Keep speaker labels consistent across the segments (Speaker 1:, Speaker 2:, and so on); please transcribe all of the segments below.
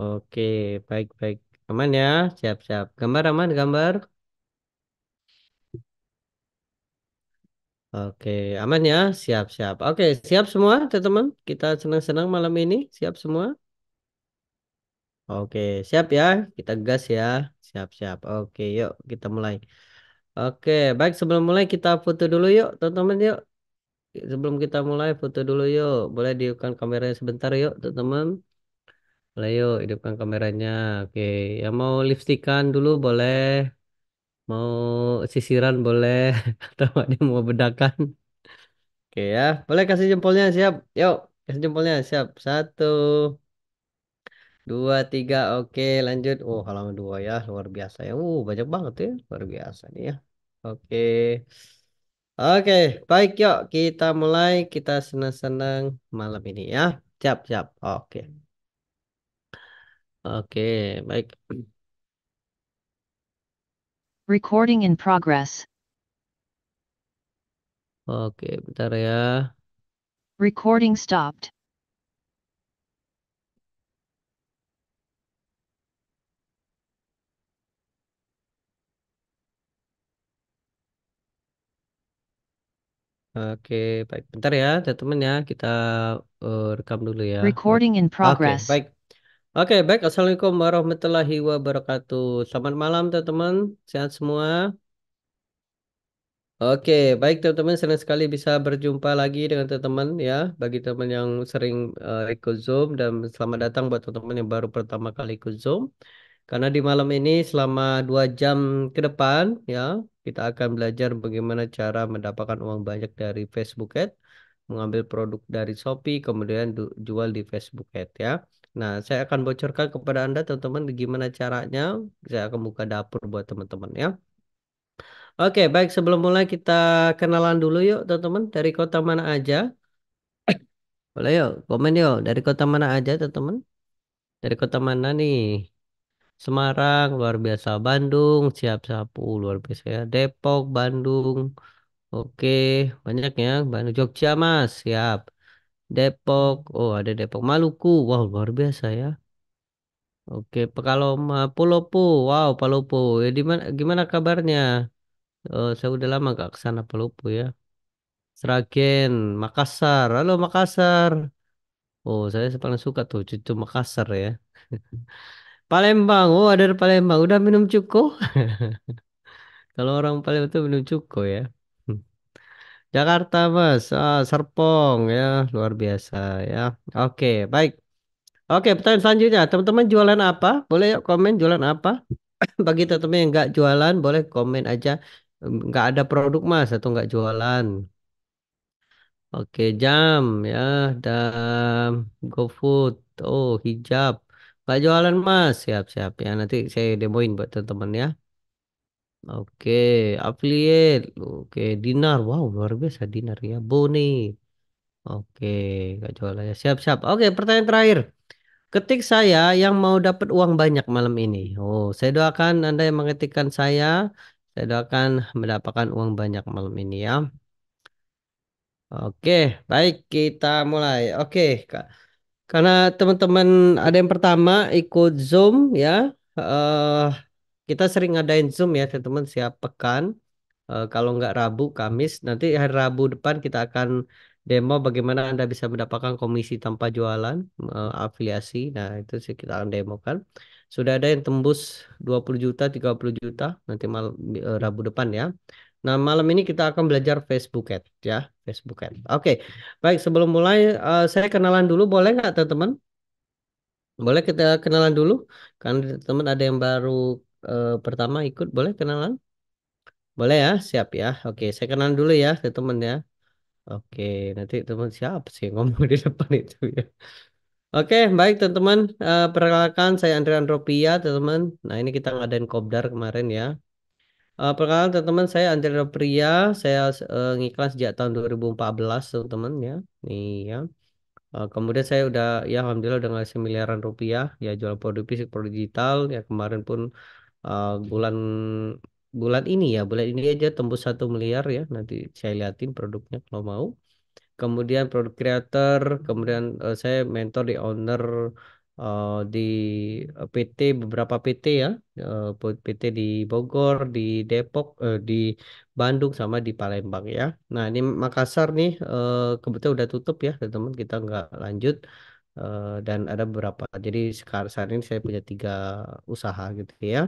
Speaker 1: Oke, baik-baik. Aman ya? Siap-siap. Gambar aman, gambar. Oke, aman ya? Siap-siap. Oke, siap semua, teman-teman. Kita senang-senang malam ini. Siap semua? Oke, siap ya. Kita gas ya. Siap-siap. Oke, yuk kita mulai. Oke, baik sebelum mulai kita foto dulu yuk, teman-teman yuk. Sebelum kita mulai foto dulu yuk. Boleh dihidupkan kameranya sebentar yuk, teman-teman. Boleh yuk, hidupkan kameranya. Oke, yang mau lipstikan dulu boleh. Mau sisiran boleh. Atau ada yang mau bedakan. Oke ya, boleh kasih jempolnya siap. Yuk, kasih jempolnya siap. Satu, dua, tiga. Oke, lanjut. Oh, halaman dua ya, luar biasa ya. Banyak banget ya, luar biasa nih ya. Oke, oke, baik yuk kita mulai. Kita senang-senang malam ini ya. Siap, siap. Oke, oke, baik.
Speaker 2: Recording in progress.
Speaker 1: Oke, bentar ya.
Speaker 2: Recording stopped.
Speaker 1: Oke, baik. Bentar ya, teman-teman ya. Kita rekam dulu ya.
Speaker 2: Recording in
Speaker 1: Oke,
Speaker 2: progress.
Speaker 1: baik. Oke, baik. Assalamualaikum warahmatullahi wabarakatuh. Selamat malam, teman-teman. Sehat semua. Oke, baik teman-teman. Senang sekali bisa berjumpa lagi dengan teman-teman ya. Bagi teman yang sering ikut Zoom dan selamat datang buat teman-teman yang baru pertama kali ikut Zoom. Karena di malam ini selama 2 jam ke depan ya, kita akan belajar bagaimana cara mendapatkan uang banyak dari Facebook Ads, mengambil produk dari Shopee, kemudian jual di Facebook Ads ya. Nah, saya akan bocorkan kepada Anda teman-teman gimana caranya. Saya akan buka dapur buat teman-teman ya. Oke, baik sebelum mulai kita kenalan dulu yuk teman-teman. Dari kota mana aja? Boleh yuk, komen yuk. Dari kota mana aja teman-teman? Dari kota mana nih? Semarang, luar biasa. Bandung, siap sapu, luar biasa ya. Depok, Bandung, oke, banyak ya. Bandung, Jogja, Mas, siap. Depok, oh ada Depok. Maluku, wow, luar biasa ya. Oke, Pekaloma, Pulopo, wow, Palopo. Ya, di mana, gimana kabarnya? Saya udah lama gak ke sana Palopo ya. Sragen, Makassar, halo Makassar. Oh, saya paling suka tuh cucu Makassar ya. Palembang, oh ada di Palembang. Udah minum cuko? Kalau orang Palembang itu minum cuko ya. Hmm. Jakarta Mas, Serpong ya, luar biasa ya. Oke, baik. Oke, pertanyaan selanjutnya, teman-teman jualan apa? Boleh yuk komen jualan apa? Bagi teman-teman yang nggak jualan, boleh komen aja. Nggak ada produk Mas atau nggak jualan. Oke, jam ya, dan GoFood. Oh, hijab. Nggak jualan Mas, siap-siap ya. Nanti saya demoin buat teman-teman ya. Oke, affiliate. Oke, dinar. Wow, luar biasa dinar ya. Boni. Oke, nggak jualan ya. Siap-siap. Oke, pertanyaan terakhir. Ketik saya yang mau dapat uang banyak malam ini. Oh, saya doakan Anda yang mengetikkan saya. Saya doakan mendapatkan uang banyak malam ini ya. Oke, baik kita mulai. Oke, Kak. Karena teman-teman ada yang pertama ikut Zoom ya. eh kita sering ngadain Zoom ya, teman-teman siap pekan. Kalau nggak Rabu, Kamis, nanti hari Rabu depan kita akan demo bagaimana Anda bisa mendapatkan komisi tanpa jualan, afiliasi. Nah, itu sih kita akan demo kan. Sudah ada yang tembus 20 juta, 30 juta nanti Rabu depan ya. Nah, malam ini kita akan belajar Facebook Ads ya, Facebook Ads. Oke, baik sebelum mulai saya kenalan dulu boleh nggak teman-teman? Boleh kita kenalan dulu? Kan teman ada yang baru pertama ikut, boleh kenalan? Boleh ya, siap ya. Oke, saya kenalan dulu ya ke teman ya. Oke, nanti teman siapa sih yang ngomong di depan itu ya. Oke, baik teman-teman. Perkenalkan saya Andrian Ropia, teman-teman. Nah, ini kita ngadain kopdar kemarin ya. Perkenalkan teman-teman, saya Andrian Ropia. Saya ngiklan sejak tahun 2014, teman-teman ya. Nih ya. Kemudian saya udah, ya Alhamdulillah udah ngasih miliaran rupiah. Ya jual produk fisik, produk digital. Ya kemarin pun bulan bulan ini ya bulan ini aja tembus 1 miliar ya nanti saya liatin produknya kalau mau kemudian produk creator kemudian saya mentor di owner di PT, beberapa PT ya, PT di Bogor, di Depok, di Bandung sama di Palembang ya. Nah ini Makassar nih kebetulan udah tutup ya teman-teman, kita nggak lanjut. Dan ada beberapa. Jadi sekarang saat ini saya punya 3 usaha gitu ya.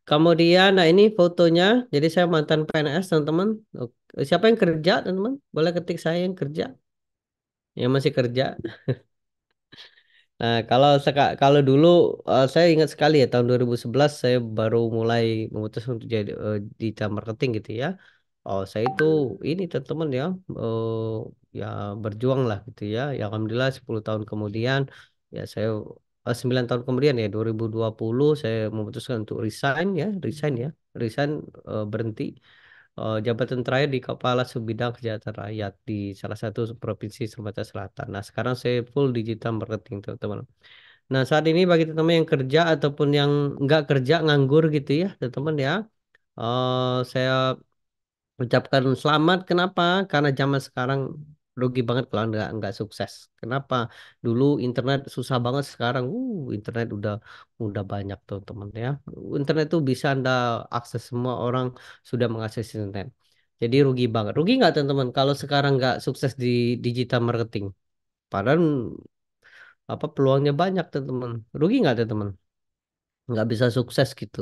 Speaker 1: Kemudian, nah ini fotonya. Jadi saya mantan PNS teman-teman. Siapa yang kerja teman-teman? Boleh ketik saya yang kerja, yang masih kerja. Nah, kalau dulu saya ingat sekali ya tahun 2011 saya baru mulai memutuskan untuk jadi digital marketing gitu ya. Oh, saya itu ini teman-teman ya ya berjuang lah gitu ya. Ya alhamdulillah 10 tahun kemudian ya saya 9 tahun kemudian ya 2020 saya memutuskan untuk resign ya, resign berhenti jabatan terakhir di Kepala Subbidang Kesejahteraan Rakyat di salah satu provinsi Sumatera Selatan. Nah, sekarang saya full digital marketing teman-teman. Nah, saat ini bagi teman-teman yang kerja ataupun yang nggak kerja, nganggur gitu ya, teman-teman ya. Saya ucapkan selamat. Kenapa? Karena zaman sekarang rugi banget kalau nggak sukses. Kenapa? Dulu internet susah banget, sekarang internet udah banyak tuh teman ya. Internet tuh bisa Anda akses, semua orang sudah mengakses internet. Jadi rugi banget. Rugi nggak teman-teman kalau sekarang nggak sukses di digital marketing? Padahal apa peluangnya banyak teman-teman. Rugi nggak teman-teman? Nggak bisa sukses gitu.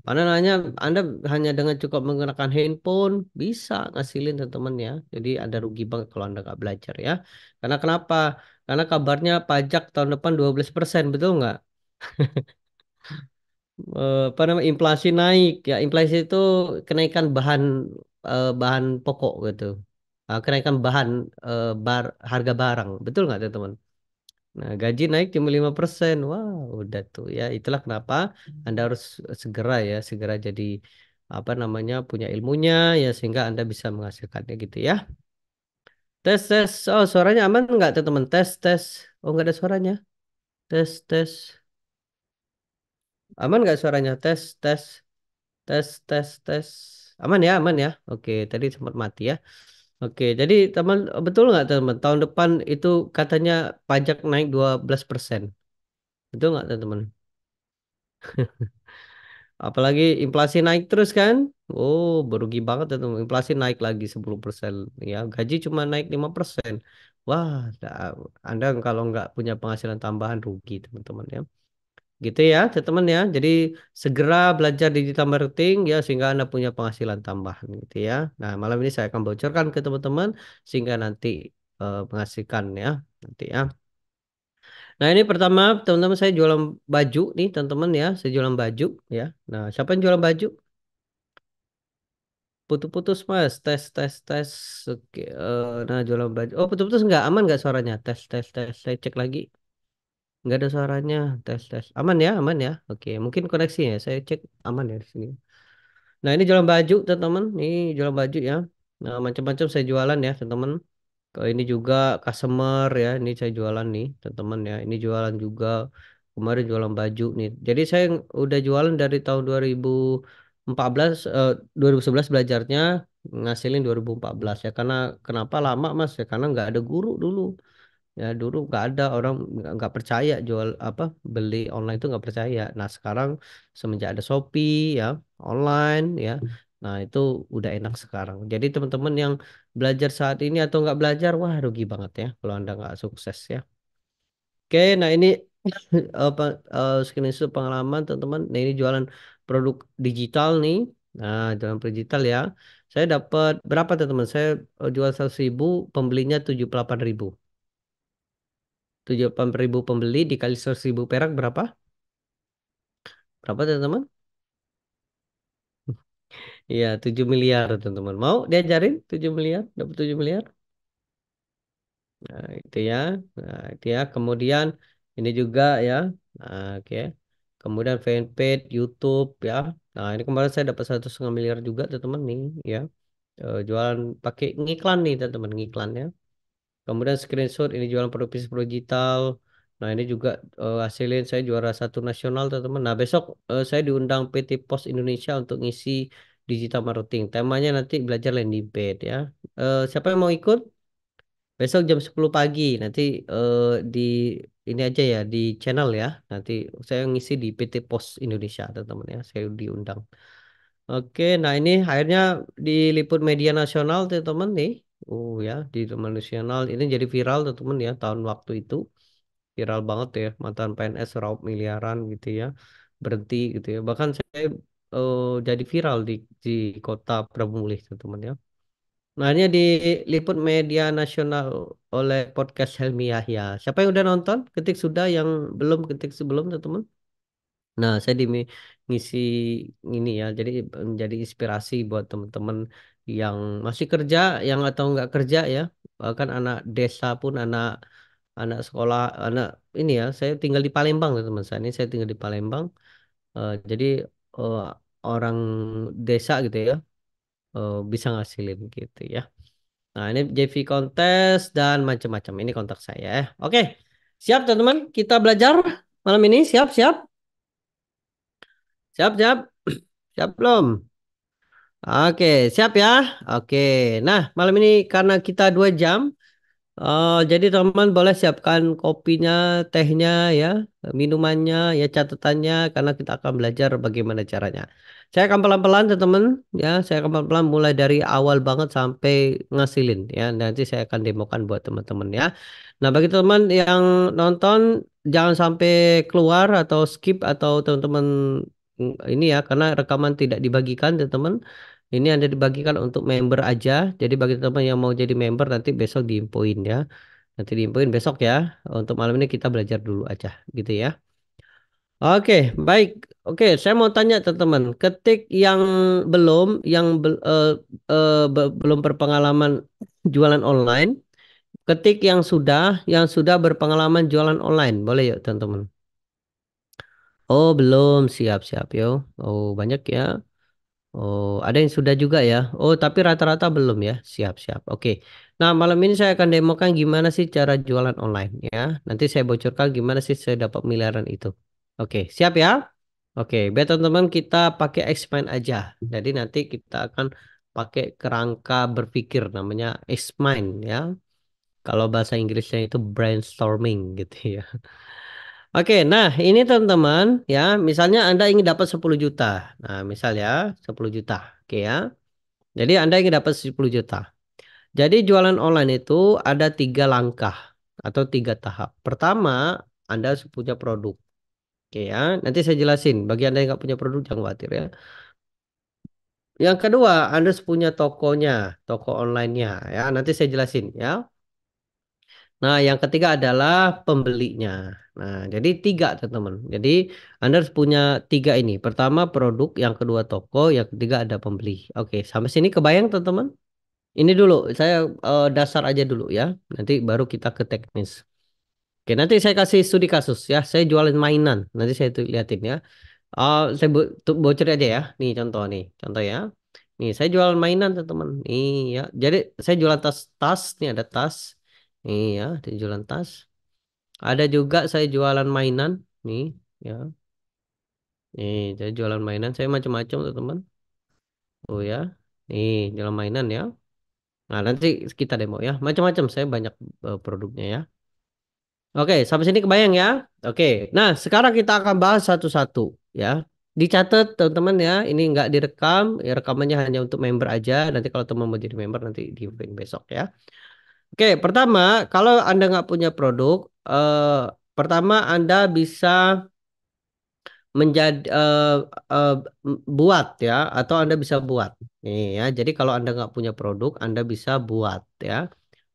Speaker 1: Padahal hanya Anda hanya dengan cukup menggunakan handphone bisa ngasilin teman-teman ya. Jadi ada rugi banget kalau Anda nggak belajar ya. Karena kenapa? Karena kabarnya pajak tahun depan 12%, betul nggak? Apa namanya, inflasi naik ya. Inflasi itu kenaikan bahan pokok gitu. Kenaikan harga barang, betul nggak teman-teman? Nah, gaji naik cuma 5%. Wah, udah tuh ya. Itulah kenapa Anda harus segera jadi apa namanya, punya ilmunya ya sehingga Anda bisa menghasilkannya gitu ya. Tes tes. Oh, suaranya aman nggak teman-teman? Tes tes. Oh, nggak ada suaranya. Tes tes. Aman nggak suaranya? Tes tes tes. Aman ya, aman ya. Oke, tadi sempat mati ya. Oke, jadi teman, betul nggak teman? Tahun depan itu katanya pajak naik 12%. Betul nggak teman? Apalagi inflasi naik terus kan? Oh, berugi banget itu. Inflasi naik lagi 10%. Ya, gaji cuma naik 5%. Wah, Anda kalau nggak punya penghasilan tambahan rugi, teman-teman ya. Gitu ya, teman-teman ya. Jadi segera belajar digital marketing ya sehingga Anda punya penghasilan tambahan gitu ya. Nah, malam ini saya akan bocorkan ke teman-teman sehingga nanti menghasilkan ya, nanti ya. Nah, ini pertama, teman-teman, saya jualan baju nih, teman-teman ya. Saya jualan baju ya. Nah, siapa yang jualan baju? Putus-putus mas, tes tes tes. Oke, nah jualan baju. Oh putus-putus nggak, aman nggak suaranya? Tes tes tes. Saya cek lagi, nggak ada suaranya. Tes tes. Aman ya, aman ya. Oke, mungkin koneksi ya. Saya cek aman ya di sini. Nah ini jualan baju teman-teman. Ini jualan baju ya. Nah macam-macam saya jualan ya teman-teman. Kalau ini juga customer ya. Ini saya jualan nih teman-teman ya. Ini jualan juga. Kemarin jualan baju nih. Jadi saya udah jualan dari tahun 2014, 2011 belajarnya, ngasilin 2014 ya. Karena kenapa lama Mas ya? Karena nggak ada guru dulu. Ya dulu nggak ada orang, nggak percaya jual apa, beli online itu nggak percaya. Nah sekarang semenjak ada Shopee ya, online ya. Nah itu udah enak sekarang. Jadi teman-teman yang belajar saat ini atau nggak belajar, wah rugi banget ya kalau Anda nggak sukses ya. Oke, nah ini apa screenshot pengalaman teman-teman. Nah ini jualan produk digital nih. Nah jualan produk digital ya. Saya dapat berapa teman-teman? Saya jual 100.000, pembelinya 78.000. 78.000 pembeli dikali 100.000 perak berapa? Berapa teman-teman? Iya 7 miliar teman-teman. Mau diajarin 7 miliar? Dapat 7 miliar? Nah itu ya. Nah itu ya. Kemudian ini juga ya. Nah, oke. Kemudian fanpage YouTube ya. Nah ini kemarin saya dapat 1,5 miliar juga teman-teman nih ya. Jualan pakai ngiklan nih teman-teman, ngiklan ya. Kemudian screenshot ini jualan produk bisnis pro digital. Nah ini juga hasilin saya juara satu nasional teman-teman. Nah besok saya diundang PT Pos Indonesia untuk ngisi digital marketing. Temanya nanti belajar landing page ya. Siapa yang mau ikut? Besok jam 10 pagi nanti di ini aja ya di channel ya. Nanti saya ngisi di PT Pos Indonesia, teman-teman ya. Saya diundang. Oke, nah ini akhirnya diliput media nasional, teman-teman nih. Oh ya, di media nasional ini jadi viral, teman-teman ya, tahun waktu itu. Viral banget ya, mantan PNS raup miliaran gitu ya. Berhenti gitu ya. Bahkan saya jadi viral di kota Prabumulih, teman-teman ya. Nah, ini diliput media nasional oleh podcast Helmi Yahya. Siapa yang udah nonton? Ketik sudah, yang belum ketik sebelum, teman-teman. Nah, saya ngisi ini ya, jadi menjadi inspirasi buat teman-teman yang masih kerja, yang atau nggak kerja ya, bahkan anak desa pun, anak anak sekolah, anak ini ya, saya tinggal di Palembang, teman saya ini saya tinggal di Palembang. Jadi eh, orang desa gitu ya, bisa ngasilin gitu ya. Nah, ini JV kontes dan macam-macam. Ini kontak saya ya. Oke, siap teman-teman, kita belajar malam ini. Siap, siap, siap, siap, siap belum? Oke, siap ya. Oke, nah malam ini karena kita 2 jam, jadi teman-teman boleh siapkan kopinya, tehnya ya, minumannya, ya catatannya, karena kita akan belajar bagaimana caranya. Saya akan pelan-pelan teman-teman, ya, saya akan pelan-pelan mulai dari awal banget sampai ngasilin, ya. Nanti saya akan demokan buat teman-teman ya. Nah, bagi teman yang nonton, jangan sampai keluar atau skip atau teman-teman ini ya, karena rekaman tidak dibagikan teman-teman. Ini ada dibagikan untuk member aja. Jadi bagi teman yang mau jadi member nanti besok diinfoin ya. Nanti diinfoin besok ya. Untuk malam ini kita belajar dulu aja gitu ya. Oke, baik. Oke, saya mau tanya teman-teman. Ketik yang belum, belum berpengalaman jualan online. Ketik yang sudah berpengalaman jualan online. Boleh yuk teman-teman. Oh, belum. Siap-siap yo. Oh, banyak ya. Oh, ada yang sudah juga ya. Oh, tapi rata-rata belum ya. Siap-siap. Oke. Nah, malam ini saya akan demokan gimana sih cara jualan online ya. Nanti saya bocorkan gimana sih saya dapat miliaran itu. Oke, siap ya? Oke, biar teman-teman kita pakai X-Mind aja. Jadi nanti kita akan pakai kerangka berpikir namanya X-Mind ya. Kalau bahasa Inggrisnya itu brainstorming gitu ya. Oke, nah ini teman-teman ya, misalnya Anda ingin dapat 10 juta. Nah, misal ya 10 juta. Oke ya. Jadi Anda ingin dapat 10 juta. Jadi jualan online itu ada 3 langkah atau 3 tahap. Pertama, Anda harus punya produk. Oke ya, nanti saya jelasin. Bagi Anda yang nggak punya produk, jangan khawatir ya. Yang kedua, Anda harus punya tokonya, toko online-nya ya. Nanti saya jelasin ya. Nah, yang ketiga adalah pembelinya. Nah, jadi 3 teman-teman. Jadi Anda harus punya 3 ini. Pertama produk, yang kedua toko, yang ketiga ada pembeli. Oke, sampai sini kebayang teman-teman? Ini dulu, saya dasar aja dulu ya. Nanti baru kita ke teknis. Oke, nanti saya kasih studi kasus ya. Saya jualin mainan. Nanti saya tuh liatin ya. Saya bocor aja ya. Nih contoh nih, contoh ya. Nih saya jualan mainan teman-teman. Nih ya. Jadi saya jualan tas-tas. Nih ada tas. Nih ya, saya jualan tas. Ada juga saya jualan mainan. Nih ya. Nih saya jualan mainan. Saya macam-macam teman-teman. Oh ya. Nih jualan mainan ya. Nah nanti kita demo ya. Macam-macam saya banyak produknya ya. Oke, sampai sini kebayang ya. Oke, nah sekarang kita akan bahas satu-satu ya. Dicatat teman-teman ya, ini nggak direkam, ya rekamannya hanya untuk member aja. Nanti kalau teman mau jadi member nanti di besok ya. Oke, pertama kalau Anda nggak punya produk, pertama Anda bisa menjadi buat ya, atau Anda bisa buat. Nih ya, jadi kalau Anda nggak punya produk, Anda bisa buat ya.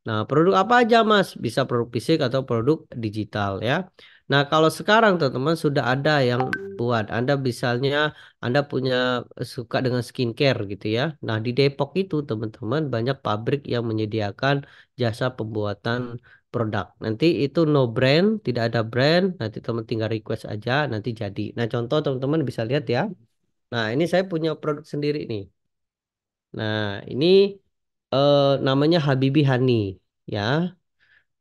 Speaker 1: Nah, produk apa aja, Mas? Bisa produk fisik atau produk digital ya. Nah, kalau sekarang teman-teman sudah ada yang buat. Anda misalnya Anda punya suka dengan skincare gitu ya. Nah, di Depok itu teman-teman banyak pabrik yang menyediakan jasa pembuatan produk. Nanti itu no brand, tidak ada brand. Nanti teman tinggal request aja, nanti jadi. Nah, contoh teman-teman bisa lihat ya. Nah, ini saya punya produk sendiri nih. Nah, ini namanya Habibi Honey ya.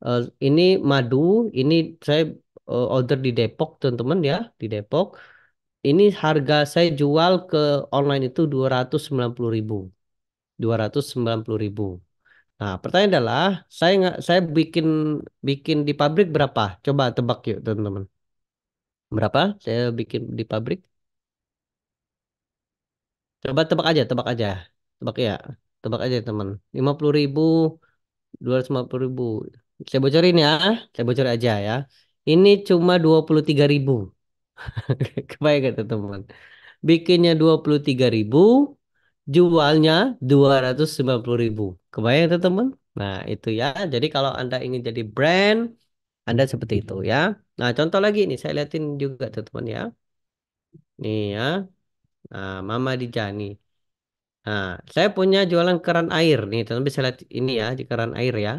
Speaker 1: Eh, ini madu, ini saya order di Depok, teman-teman ya, di Depok. Ini harga saya jual ke online itu 290.000. 290.000. Nah, pertanyaan adalah saya bikin bikin di pabrik berapa? Coba tebak yuk, teman-teman. Berapa? Saya bikin di pabrik. Coba tebak aja. Tebak ya. Tebak aja, teman. 50.000, 250.000. Saya bocorin ya. Saya bocorin aja ya. Ini cuma 23.000. Kebayang gak, teman-teman? Bikinnya 23.000, jualnya 250.000. Kebayang, teman-teman? Nah, itu ya. Jadi kalau Anda ingin jadi brand, Anda seperti itu ya. Nah, contoh lagi nih, saya liatin juga teman-teman ya. Nih ya. Nah, Mama Dijani. Nah, saya punya jualan keran air nih, teman-teman bisa lihat ini ya, di keran air ya.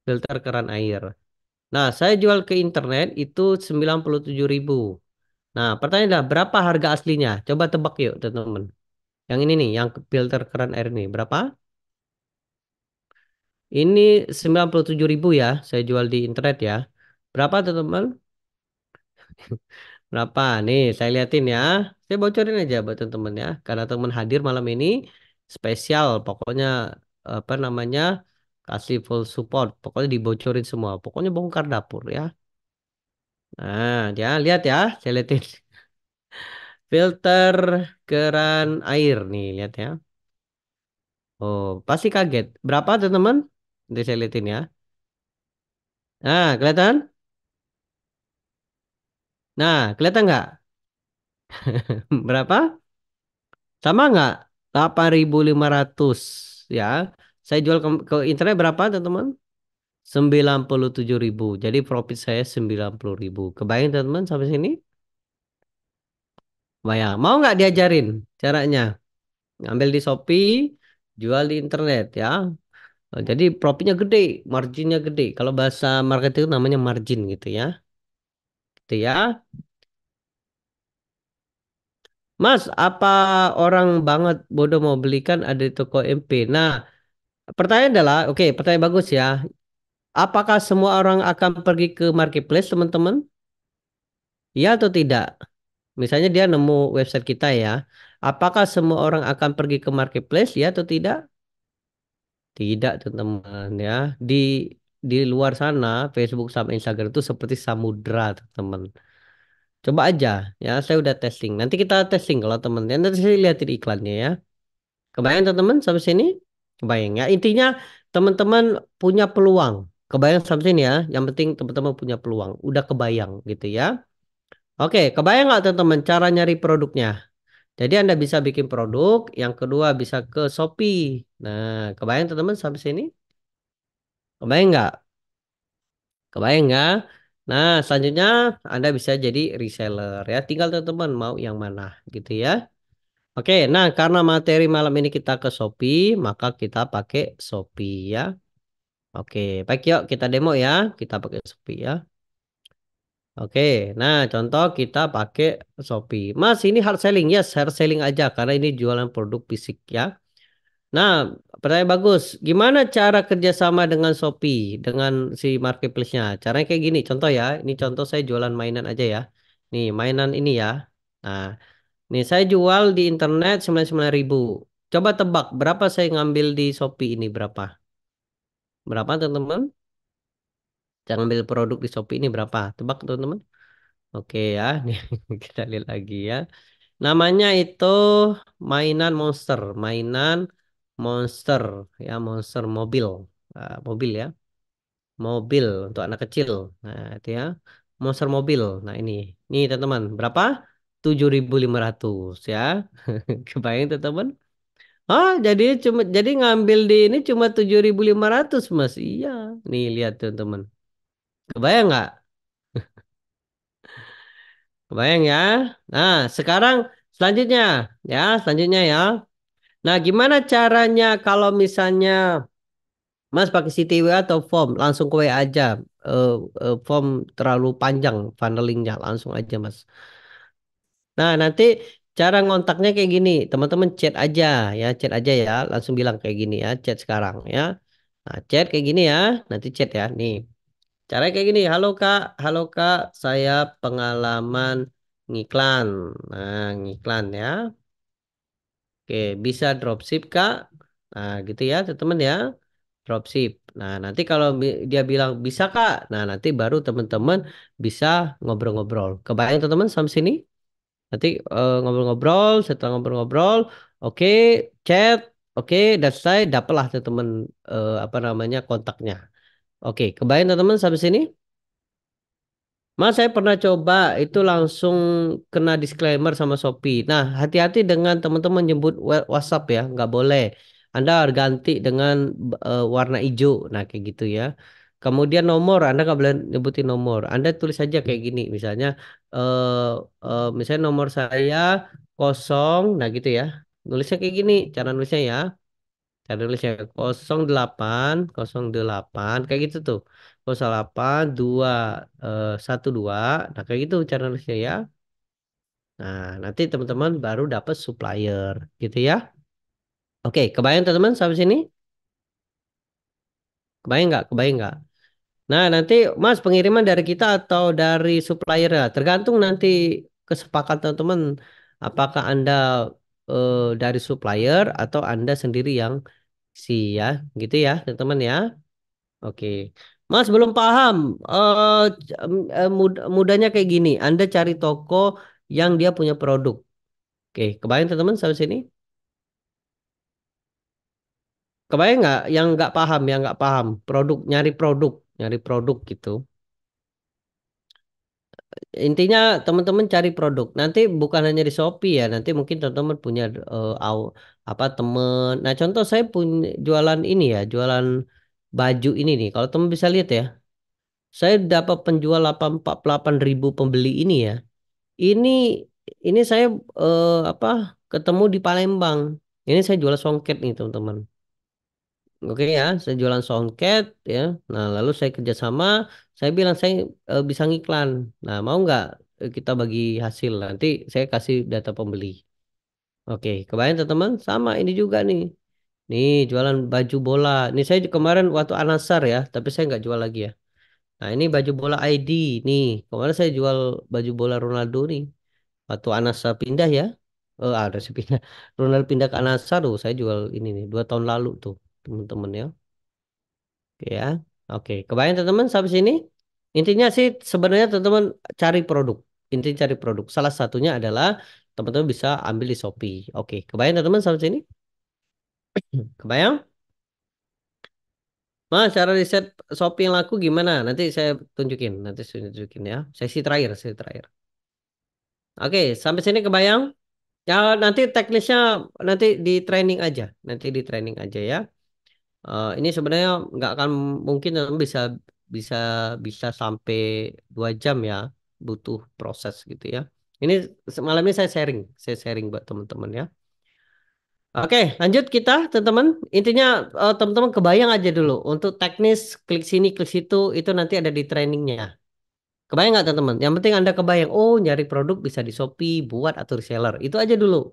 Speaker 1: Filter keran air. Nah, saya jual ke internet itu 97.000. Nah, pertanyaan adalah berapa harga aslinya? Coba tebak yuk, teman-teman. Yang ini nih, yang filter keran air nih, berapa? Ini 97.000 ya, saya jual di internet ya. Berapa, teman-teman? Berapa? Nih, saya liatin ya. Saya bocorin aja buat teman-teman ya. Karena teman hadir malam ini spesial. Pokoknya apa namanya? Kasih full support. Pokoknya dibocorin semua. Pokoknya bongkar dapur ya. Nah, ya lihat ya. Saya liatin filter keran air nih, lihat ya. Oh, pasti kaget. Berapa teman-teman? Nanti saya liatin ya. Nah, kelihatan? Nah, kelihatan nggak? Berapa? Sama nggak? 8.500 ya. Saya jual ke internet berapa teman-teman? 97.000. Jadi profit saya 90.000. Kebayang teman-teman sampai sini? Bayang. Mau nggak diajarin caranya? Ngambil di Shopee, jual di internet ya. Jadi profitnya gede, marginnya gede. Kalau bahasa marketing itu namanya margin gitu ya. Gitu ya. Mas, apa orang banget bodoh mau belikan ada di toko MP? Nah, pertanyaan adalah, oke, pertanyaan bagus ya. Apakah semua orang akan pergi ke marketplace, teman-teman? Ya atau tidak? Misalnya dia nemu website kita ya. Apakah semua orang akan pergi ke marketplace? Ya atau tidak? Tidak, teman-teman ya. Di di luar sana, Facebook sama Instagram itu seperti samudra, teman-teman. Coba aja ya, saya udah testing. Nanti kita testing kalau teman. Nanti saya lihatin iklannya ya. Kebayang teman-teman sampai sini? Kebayang ya. Intinya teman-teman punya peluang. Kebayang sampai sini ya. Yang penting teman-teman punya peluang. Udah kebayang gitu ya. Oke, kebayang nggak teman-teman cara nyari produknya? Jadi Anda bisa bikin produk. Yang kedua bisa ke Shopee. Nah, kebayang teman-teman sampai sini? Kebayang nggak? Kebayang nggak? Nah, selanjutnya Anda bisa jadi reseller ya. Tinggal teman-teman mau yang mana gitu ya. Oke, nah karena materi malam ini kita ke Shopee, maka kita pakai Shopee ya. Oke, baik yuk kita demo ya. Kita pakai Shopee ya. Oke, nah contoh kita pakai Shopee. Mas, ini hard selling. Yes, hard selling aja karena ini jualan produk fisik ya. Nah, pertanyaan bagus. Gimana cara kerjasama dengan Shopee, dengan si marketplace-nya? Caranya kayak gini, contoh ya. Ini contoh saya jualan mainan aja ya. Nih, mainan ini ya. Nah, nih saya jual di internet 99.000. Coba tebak berapa saya ngambil di Shopee ini berapa? Berapa teman-teman? Saya ngambil produk di Shopee ini berapa? Tebak teman-teman. Oke ya, nih kita lihat lagi ya. Namanya itu mainan monster ya, monster mobil. Mobil ya, mobil untuk anak kecil. Nah, itu ya. Monster mobil. Nah, ini teman-teman, berapa? 7.500 ya. Kebayang teman-teman? Ah, jadi ngambil di ini cuma 7.500 Mas. Iya. Nih lihat teman-teman. Kebayang nggak? Kebayang ya. Nah, sekarang selanjutnya ya, selanjutnya ya. Nah, gimana caranya kalau misalnya Mas pakai CTW atau form, langsung ke WA aja. Eh, Form terlalu panjang funnelingnya, langsung aja Mas. Nah, nanti cara ngontaknya kayak gini, teman-teman chat aja ya, chat aja ya, langsung bilang kayak gini ya, chat sekarang ya. Nah, chat kayak gini ya, nanti chat ya. Nih, caranya kayak gini, halo Kak, saya pengalaman ngiklan. Nah, ngiklan ya. Oke, bisa dropship Kak. Nah, gitu ya, teman-teman ya. dropship. Nah, nanti kalau dia bilang bisa Kak, nah nanti baru teman-teman bisa ngobrol-ngobrol. Kebayang teman-teman sampai sini? Nanti ngobrol-ngobrol, setelah ngobrol-ngobrol, oke, chat, oke, dan saya dapatlah teman-teman apa namanya kontaknya. Oke, kebayang teman-teman sampai sini? Mas, saya pernah coba itu langsung kena disclaimer sama Shopee. Nah, hati-hati dengan teman-teman nyebut WhatsApp ya, nggak boleh. Anda harus ganti dengan warna hijau. Nah, kayak gitu ya. Kemudian nomor, Anda nggak boleh nyebutin nomor. Anda tulis saja kayak gini, misalnya nomor saya kosong, nah gitu ya. Nulisnya kayak gini, cara nulisnya ya. Cara nulisnya 08 kayak gitu tuh. 08 2 12. Nah, kayak gitu cara nulisnya ya. Nah, nanti teman-teman baru dapat supplier gitu ya. Oke, kebayang teman-teman sampai sini? Kebayang nggak? Kebayang nggak? Nah, nanti Mas pengiriman dari kita atau dari supplier ya, tergantung nanti kesepakatan teman-teman. Apakah Anda dari supplier atau Anda sendiri yang si ya, gitu ya, teman-teman ya. Oke. Mas belum paham. Mudahnya kayak gini. Anda cari toko yang dia punya produk. Oke, kebayang teman-teman sampai sini? Kebayang nggak? Yang nggak paham, yang nggak paham. Nyari produk gitu. Intinya teman-teman cari produk. Nanti bukan hanya di Shopee ya. Nanti mungkin teman-teman punya apa temen. Nah, contoh saya punya jualan ini ya, jualan baju ini nih. Kalau teman bisa lihat ya, saya dapat penjual 48.000 pembeli ini ya. Ini ini saya apa ketemu di Palembang. Ini saya jual songket nih teman-teman. Oke ya, saya jualan songket ya. Nah lalu saya kerjasama, saya bilang saya bisa ngiklan. Nah mau nggak kita bagi hasil? Nanti saya kasih data pembeli. Oke, kebayang teman-teman? Sama ini juga nih. Nih jualan baju bola. Ini saya kemarin waktu Anasar ya, tapi saya nggak jual lagi ya. Nah ini baju bola ID nih. Kemarin saya jual baju bola Ronaldo nih. Waktu Anasa pindah ya. Ada sih pindah. Ronald pindah ke Anasa tuh. Saya jual ini nih 2 tahun lalu tuh teman-teman ya. Oke ya. Oke. Kebayang teman-teman sampai sini. Intinya sih sebenarnya teman-teman cari produk. Intinya cari produk. Salah satunya adalah teman-teman bisa ambil di Shopee. Oke. Kebayang teman-teman sampai sini. Kebayang? Mas, cara riset Shopee yang laku gimana? Nanti saya tunjukin. Nanti saya tunjukin ya. Sesi terakhir. Sesi terakhir. Oke. Sampai sini kebayang? Ya nanti teknisnya nanti di training aja, nanti di training aja ya. Ini sebenarnya nggak akan mungkin bisa bisa bisa sampai 2 jam ya, butuh proses gitu ya. Ini malam ini saya sharing buat teman-teman ya. Oke, lanjut kita teman-teman. Intinya teman-teman kebayang aja dulu untuk teknis klik sini klik situ itu nanti ada di trainingnya. Kebayang nggak teman-teman? Yang penting Anda kebayang, oh nyari produk bisa di Shopee, buat atau reseller. Itu aja dulu.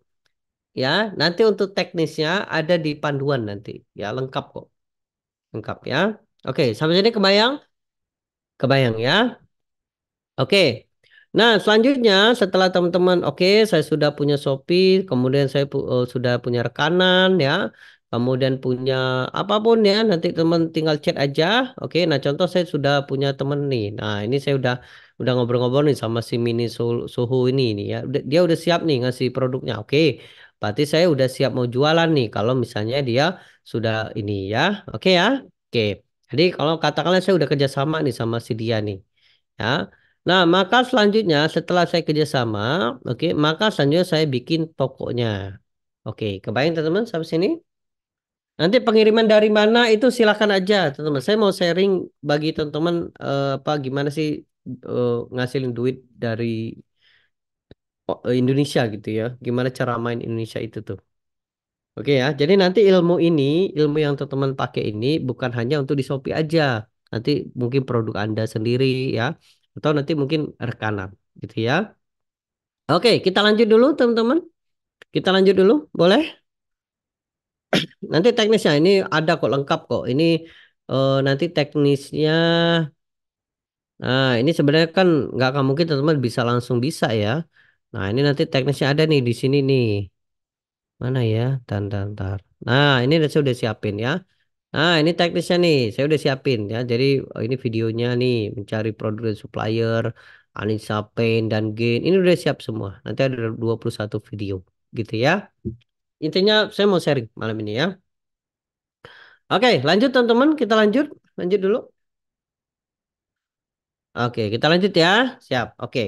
Speaker 1: Ya, nanti untuk teknisnya ada di panduan nanti. Ya, lengkap kok. Lengkap ya. Oke, sampai sini kebayang? Kebayang ya. Oke. Nah, selanjutnya setelah teman-teman, oke, saya sudah punya Shopee, kemudian saya sudah punya rekanan ya, kemudian punya apapun ya, nanti teman tinggal chat aja. Oke, nah contoh saya sudah punya teman nih. Nah, ini saya udah ngobrol-ngobrol nih sama si Mini Suhu ini ya. Dia udah siap nih ngasih produknya. Oke. Berarti saya udah siap mau jualan nih kalau misalnya dia sudah ini ya. Oke ya. Oke. Jadi kalau katakanlah saya udah kerjasama nih sama si dia nih. Ya. Nah, maka selanjutnya setelah saya kerjasama, oke, maka selanjutnya saya bikin tokonya. Oke, kebayang teman-teman sampai sini? Nanti pengiriman dari mana itu silakan aja, teman-teman. Saya mau sharing bagi teman-teman apa gimana sih ngasilin duit dari Indonesia gitu ya. Gimana cara main Indonesia itu tuh. Oke ya. Jadi nanti ilmu yang teman-teman pakai ini bukan hanya untuk di Shopee aja. Nanti mungkin produk Anda sendiri ya. Atau nanti mungkin rekanan gitu ya. Oke, kita lanjut dulu teman-teman. Kita lanjut dulu, boleh? Nanti teknisnya ini ada kok lengkap kok. Ini nanti teknisnya. Nah, ini sebenarnya kan nggak akan mungkin teman-teman bisa langsung bisa ya. Nah, ini nanti teknisnya ada nih di sini nih. Mana ya? Tar. Nah, ini saya udah siapin ya. Nah, ini teknisnya nih, saya udah siapin ya. Jadi ini videonya nih, mencari produk dan supplier, Anissa Paint dan Gain. Ini udah siap semua. Nanti ada 21 video gitu ya. Intinya saya mau sharing malam ini ya. Oke, lanjut teman-teman, kita lanjut. Lanjut dulu. Oke, kita lanjut ya. Siap. Oke.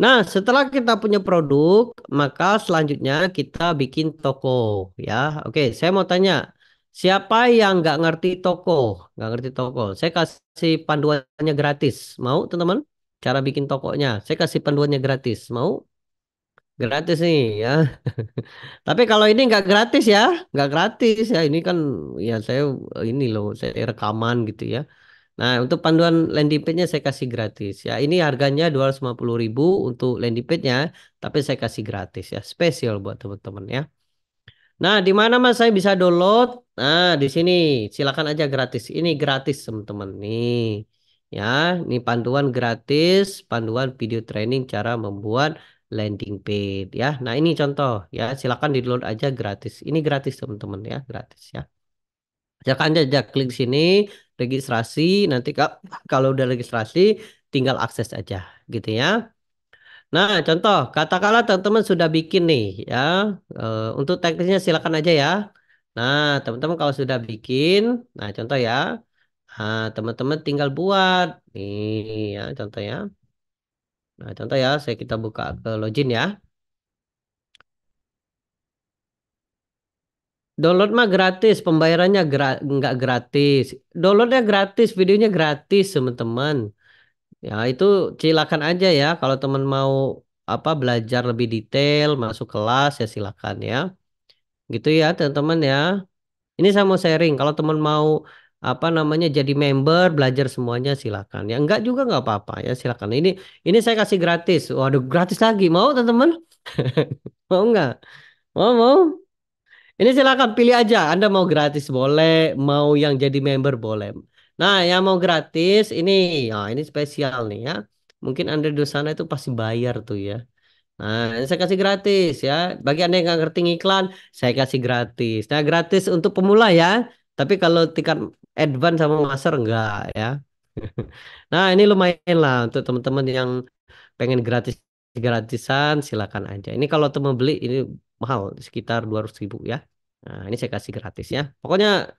Speaker 1: Nah, setelah kita punya produk, maka selanjutnya kita bikin toko ya. Oke, saya mau tanya, siapa yang nggak ngerti toko? Nggak ngerti toko? Saya kasih panduannya gratis. Mau, teman-teman? Cara bikin tokonya. Saya kasih panduannya gratis. Mau? Gratis nih ya. Tapi kalau ini nggak gratis ya, nggak gratis ya. Ini kan ya saya ini loh, saya rekaman gitu ya. Nah, untuk panduan landing page-nya saya kasih gratis ya. Ini harganya 250.000 untuk landing page-nya, tapi saya kasih gratis ya, spesial buat teman-teman ya. Nah, di mana Mas saya bisa download? Nah, di sini silakan aja gratis. Ini gratis teman-teman nih. Ya, ini panduan gratis, panduan video training cara membuat landing page ya. Nah, ini contoh ya, silakan di-download aja gratis. Ini gratis teman-teman ya, gratis ya. Silakan aja klik sini registrasi. Nanti kalau udah registrasi tinggal akses aja gitu ya. Nah, contoh katakanlah teman-teman sudah bikin nih ya. Untuk teknisnya silakan aja ya. Nah, teman-teman kalau sudah bikin, nah contoh ya. Nah, teman-teman tinggal buat nih ya contoh ya. Nah, contoh ya, saya kita buka ke login ya. Download mah gratis, pembayarannya nggak gratis. Downloadnya gratis, videonya gratis, teman-teman. Ya, itu silakan aja ya. Kalau teman mau apa belajar lebih detail, masuk kelas ya silakan ya. Gitu ya, teman-teman ya. Ini saya mau sharing. Kalau teman mau apa namanya jadi member, belajar semuanya silakan. Ya enggak juga nggak apa-apa ya silakan. Ini saya kasih gratis. Waduh, gratis lagi. Mau teman-teman? Mau nggak? Mau? Ini silakan pilih aja. Anda mau gratis boleh, mau yang jadi member boleh. Nah, yang mau gratis ini spesial nih ya. Mungkin Anda di sana itu pasti bayar tuh ya. Nah, ini saya kasih gratis ya. Bagi Anda yang nggak ngerti iklan, saya kasih gratis. Nah, gratis untuk pemula ya. Tapi kalau tingkat advance sama master enggak ya. Nah, ini lumayan lah untuk teman-teman yang pengen gratisan silakan aja. Ini kalau teman beli ini mahal sekitar 200.000 ya. Nah, ini saya kasih gratis ya. Pokoknya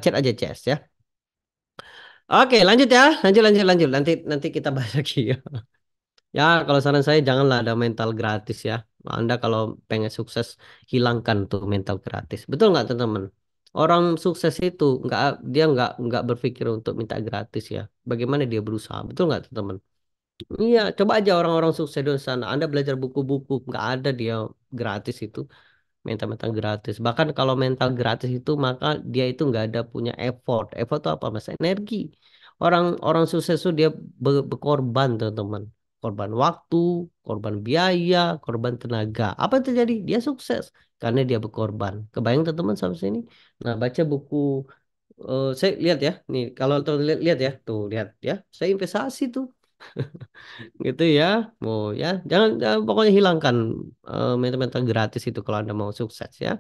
Speaker 1: chat aja Ces ya. Oke, lanjut ya. Lanjut, lanjut, lanjut. Nanti nanti kita bahas lagi ya. Ya, kalau saran saya janganlah ada mental gratis ya. Anda kalau pengen sukses, hilangkan tuh mental gratis. Betul nggak teman-teman? Orang sukses itu dia nggak berpikir untuk minta gratis ya. Bagaimana dia berusaha? Betul nggak teman-teman? Iya, coba aja orang-orang sukses di sana. Anda belajar buku-buku, nggak ada dia gratis itu. Mental-mental gratis. Bahkan kalau mental gratis itu maka dia itu nggak ada punya effort. Effort itu apa mas? Energi. Orang sukses itu dia berkorban teman-teman. Korban waktu, korban biaya, korban tenaga. Apa yang terjadi? Dia sukses karena dia berkorban. Kebayang teman-teman sampai sini? Nah baca buku. Saya lihat ya. Nih kalau tuh lihat ya. Tuh lihat ya. Saya investasi tuh gitu ya. Mau ya. Jangan pokoknya hilangkan mental-mental gratis itu kalau Anda mau sukses ya.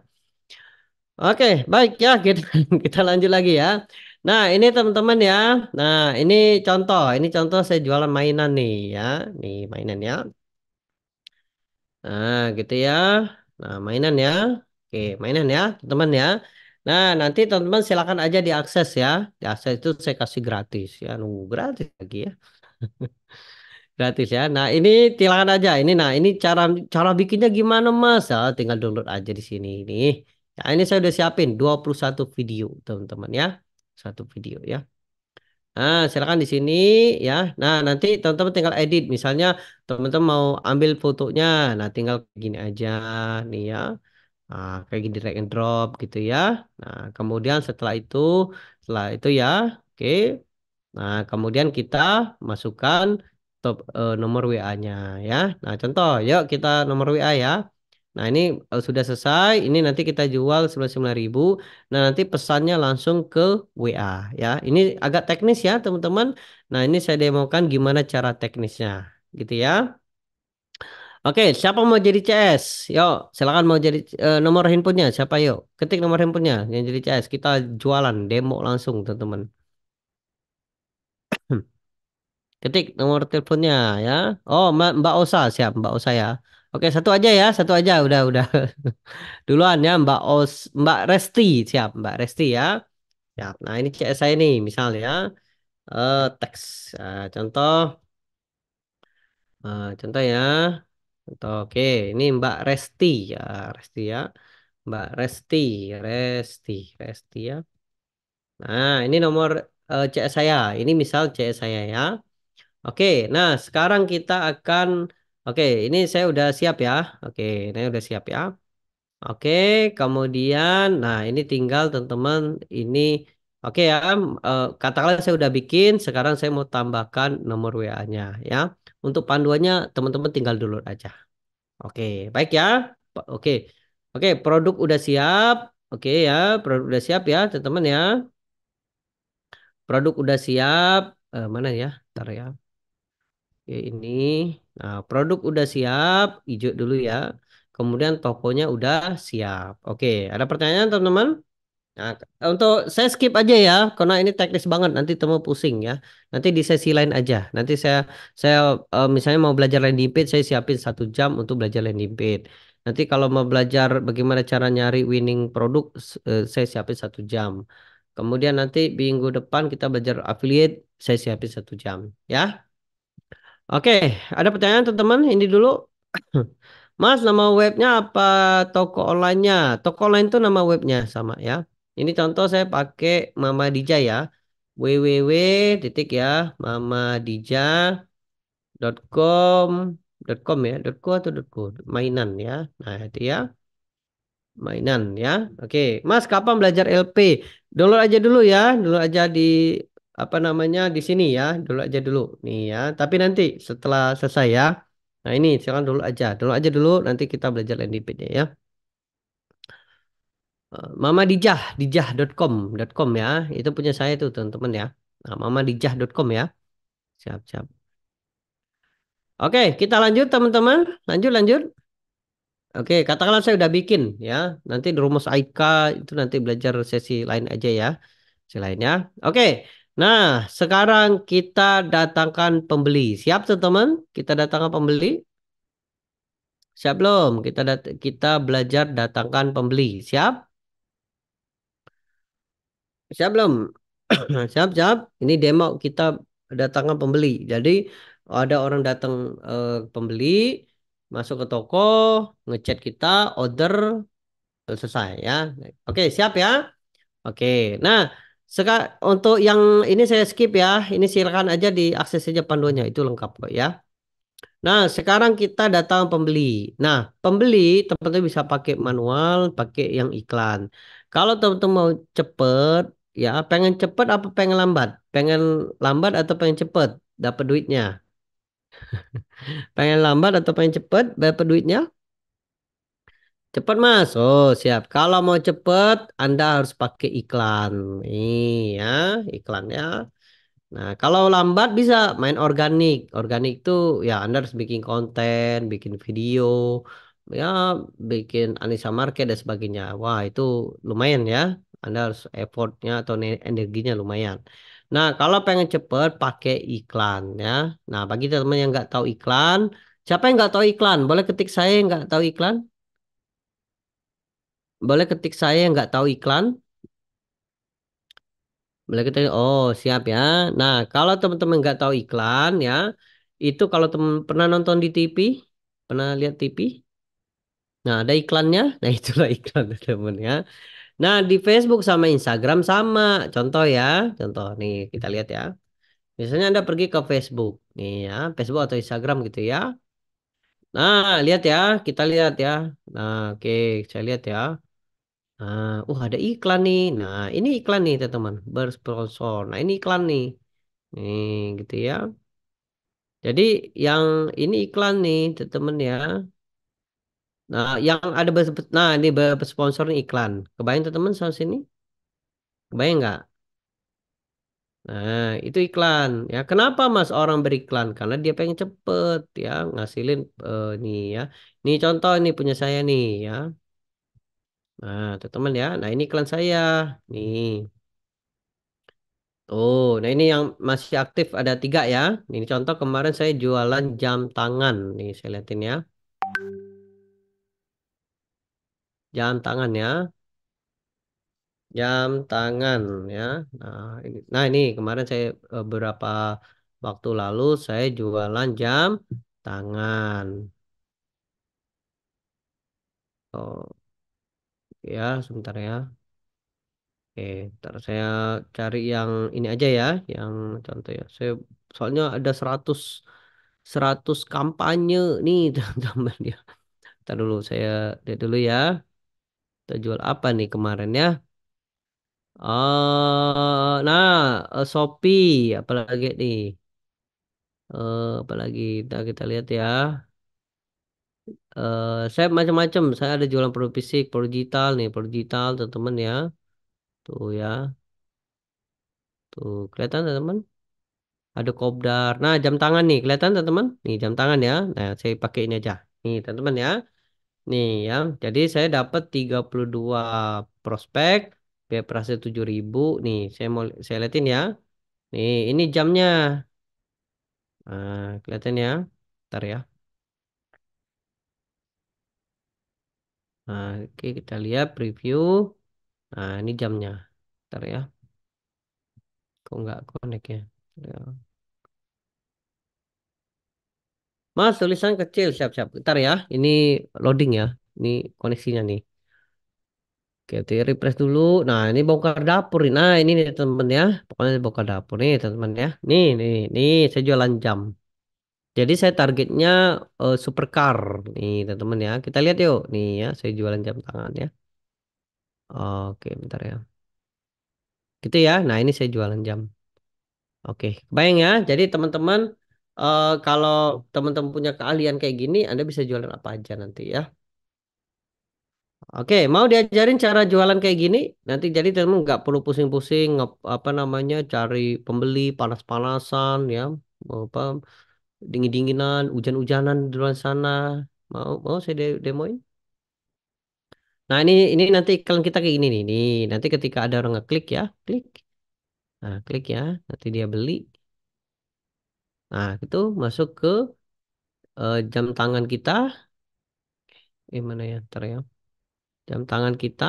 Speaker 1: Oke, baik ya kita kita lanjut lagi ya. Nah, ini teman-teman ya. Nah, ini contoh saya jualan mainan nih ya. Nih mainan ya. Nah, gitu ya. Nah, mainan ya. Oke, mainan ya, teman-teman ya. Nah, nanti teman-teman silakan aja diakses ya. Diakses itu saya kasih gratis ya. Nunggu gratis lagi ya. Gratis ya. Nah, ini silakan aja. Ini cara cara bikinnya gimana, Mas? Ah, tinggal download aja di sini nih. Nah, ini saya udah siapin 21 video, teman-teman ya. Satu video ya. Nah, silakan di sini ya. Nah, nanti teman-teman tinggal edit. Misalnya teman-teman mau ambil fotonya, nah tinggal gini aja nih ya. Nah, kayak gini drag and drop gitu ya. Nah, kemudian setelah itu ya, oke. Nah, kemudian kita masukkan nomor WA-nya ya. Nah, contoh, yuk kita nomor WA ya. Nah, ini sudah selesai. Ini nanti kita jual 99.000. Nah, nanti pesannya langsung ke WA ya. Ini agak teknis ya, teman-teman. Nah, ini saya demokan gimana cara teknisnya gitu ya. Oke, siapa mau jadi CS? Yuk, silakan mau jadi nomor handphonenya siapa yuk? Ketik nomor handphonenya yang jadi CS. Kita jualan demo langsung teman-teman. Ketik nomor teleponnya ya. Oh, Mbak Osa siap, Mbak Osa ya. Oke, satu aja ya, satu aja udah. Duluan ya Mbak Resti siap, Mbak Resti ya. Siap. Nah, ini CS saya nih misalnya teks. Contoh contoh ya. Contoh, oke, ini Mbak Resti ya, Resti ya. Mbak Resti, Resti, Resti ya. Nah, ini nomor CS saya. Ini misal CS saya ya. Oke, nah sekarang kita akan, oke, ini saya udah siap ya. Oke, ini udah siap ya. Oke, kemudian, nah ini tinggal teman-teman, ini, oke ya, katakanlah saya udah bikin, sekarang saya mau tambahkan nomor WA-nya ya. Untuk panduannya teman-teman tinggal download aja. Oke, baik ya. Oke, oke, produk udah siap. Oke ya, produk udah siap ya, teman-teman ya. Produk udah siap. Mana ya? Ntar ya. Oke, ini. Nah, produk udah siap, hijau dulu ya. Kemudian tokonya udah siap. Oke, ada pertanyaan teman-teman? Nah, untuk saya skip aja ya, karena ini teknis banget. Nanti temu pusing ya. Nanti di sesi lain aja. Nanti saya misalnya mau belajar landing page, saya siapin 1 jam untuk belajar landing page. Nanti kalau mau belajar bagaimana cara nyari winning produk, saya siapin 1 jam. Kemudian nanti minggu depan kita belajar affiliate, saya siapin 1 jam. Ya. Oke, ada pertanyaan teman-teman? Ini dulu. Mas, nama webnya apa toko online-nya? Toko online itu nama webnya sama ya. Ini contoh saya pakai Mama Dija ya. www titik ya mamadija.com ya. .co atau .co? Mainan ya. Nah, itu ya. Mainan ya. Oke, Mas, kapan belajar LP? Download aja dulu ya. Download aja di apa namanya di sini ya. Download aja dulu nih ya. Tapi nanti setelah selesai ya. Nah, ini silakan dulu aja. Dulu aja dulu nanti kita belajar landing page-nya ya. Mamadijah.com ya. Itu punya saya tuh teman-teman ya. Nah, mamadijah.com ya. Siap, siap. Oke, kita lanjut teman-teman. Lanjut, lanjut. Oke, katakanlah saya udah bikin ya. Nanti di rumus AIK itu nanti belajar sesi lain aja ya. Sesi lainnya. Oke. Nah, sekarang kita datangkan pembeli. Siap, teman-teman? Kita datangkan pembeli. Siap belum? Kita belajar datangkan pembeli. Siap? Siap belum? Siap, siap. Ini demo kita datangkan pembeli. Jadi ada orang datang pembeli masuk ke toko, ngechat kita, order selesai ya. Oke, siap ya. Oke. Nah, untuk yang ini saya skip ya. Ini silakan aja diakses saja panduannya itu lengkap kok ya. Nah, sekarang kita datang pembeli. Nah, pembeli teman-teman bisa pakai manual, pakai yang iklan. Kalau teman-teman mau cepet, ya pengen cepet apa pengen lambat? Pengen lambat atau pengen cepet dapat duitnya? Pengen lambat atau pengen cepet dapat duitnya? Cepet Mas. Oh, siap. Kalau mau cepet, Anda harus pakai iklan. Ini ya, iklan ya. Nah, kalau lambat bisa main organik. Organik itu ya Anda harus bikin konten, bikin video, ya bikin Anissa Market dan sebagainya. Wah, itu lumayan ya. Anda harus effortnya atau energinya lumayan. Nah, kalau pengen cepet pakai iklan ya. Nah, bagi teman-teman yang nggak tahu iklan, siapa yang nggak tahu iklan? Boleh ketik saya yang nggak tahu iklan? Boleh ketik saya yang nggak tahu iklan? Boleh ketik. Oh, siap ya. Nah, kalau teman-teman nggak tahu iklan ya, itu kalau teman pernah nonton di TV, pernah lihat TV, nah ada iklannya, nah itulah iklan teman ya. Nah di Facebook sama Instagram sama, contoh ya, contoh nih kita lihat ya. Misalnya Anda pergi ke Facebook, nih ya, Facebook atau Instagram gitu ya. Nah lihat ya, kita lihat ya. Nah oke, saya lihat ya. Nah, ada iklan nih. Nah ini iklan nih teman-teman, bersponsor. Nah ini iklan nih, nih gitu ya. Jadi yang ini iklan nih teman-teman ya. Nah, yang ada nah ini bersponsor nih iklan. Kebayang teman-teman sama sini? Kebayang nggak? Nah, itu iklan. Ya, kenapa Mas orang beriklan? Karena dia pengen cepet ya ngasilin nih ya. Nih contoh nih punya saya nih ya. Nah, teman-teman ya. Nah, ini iklan saya. Nih. Oh, nah ini yang masih aktif ada 3 ya. Ini contoh kemarin saya jualan jam tangan. Nih saya liatin ya. Jam tangan ya. Jam tangan ya. Nah ini kemarin saya beberapa waktu lalu saya jualan jam tangan. Oh ya, sebentar ya. Oke, ntar saya cari yang ini aja ya, yang contoh ya. Saya soalnya ada 100 kampanye nih teman-teman ya. Ntar dulu saya lihat dulu ya. Kita jual apa nih kemarin ya? Shopee apalagi nih? Apalagi kita lihat ya. Saya macam-macam. Saya ada jualan produk fisik, produk digital nih, produk digital teman-teman ya. Tuh ya, tuh kelihatan teman-teman. Ada kopdar. Nah, jam tangan nih, kelihatan teman-teman? Nih jam tangan ya. Nah, saya pakai ini aja. Nih teman-teman ya. Nih ya. Jadi saya dapat 32 prospek, biaya perasa 7.000. Nih, saya liatin ya. Nih, ini jamnya. Nah, kelihatan ya. Ntar ya. Nah, oke kita lihat preview. Nah, ini jamnya. Ntar ya. Kok nggak connect ya? Ya. Mas, tulisan kecil. Siap-siap. Ntar ya. Ini loading ya. Ini koneksinya nih. Oke, oke, refresh dulu. Nah, ini bongkar dapur nih. Nah, ini nih teman-teman ya. Pokoknya bongkar dapur nih teman-teman ya. Nih, saya jualan jam. Jadi saya targetnya supercar nih teman-teman ya. Kita lihat yuk. Nih ya, saya jualan jam tangan ya. Oke, bentar ya. Gitu ya. Nah, ini saya jualan jam. Oke, bayang ya. Jadi teman-teman, kalau teman-teman punya keahlian kayak gini, Anda bisa jualan apa aja nanti ya. Oke, mau diajarin cara jualan kayak gini? Nanti jadi temen nggak perlu pusing-pusing apa namanya cari pembeli panas-panasan ya, apa dingin-dinginan, hujan-hujanan di luar sana. Mau mau saya demoin? Nah ini nanti iklan kita kayak gini nih. Nih nanti ketika ada orang ngeklik ya, klik. Nah klik ya, nanti dia beli. Nah itu masuk ke jam tangan kita. Mana ya? Ntar ya. Jam tangan kita.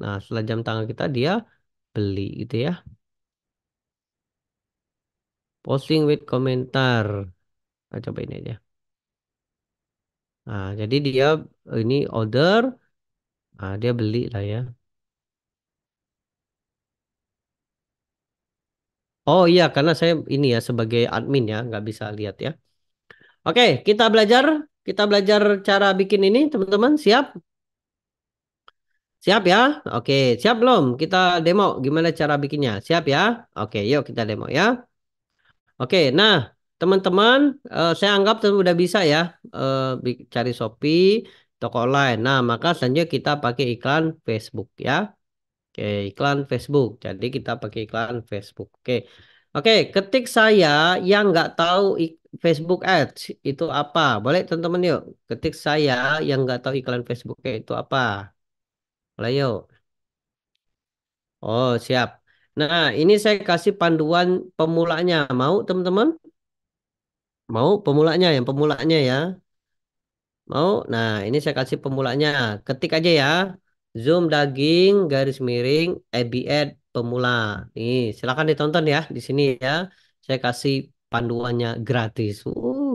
Speaker 1: Nah setelah jam tangan kita dia beli gitu ya. Posting with komentar. Nah, coba ini aja. Nah, jadi dia ini order, nah, dia beli lah ya. Oh iya, karena saya ini ya sebagai admin ya, nggak bisa lihat ya. Oke, kita belajar cara bikin ini, teman-teman. Siap? Siap ya? Oke, siap belum? Kita demo gimana cara bikinnya. Siap ya? Oke, yuk kita demo ya. Oke, nah teman-teman, saya anggap sudah bisa ya cari Shopee, toko online. Nah, maka selanjutnya kita pakai iklan Facebook ya. Oke, iklan Facebook. Jadi kita pakai iklan Facebook. Oke, ketik saya yang nggak tahu Facebook Ads itu apa. Boleh teman-teman yuk. Ketik saya yang nggak tahu iklan Facebook itu apa. Boleh yuk. Oh, siap. Nah, ini saya kasih panduan pemulanya. Mau teman-teman? Mau pemulanya yang pemulanya ya. Mau? Nah, ini saya kasih pemulanya. Ketik aja ya. Zoom daging garis miring ABS pemula. Nih, silakan ditonton ya di sini ya. Saya kasih panduannya gratis.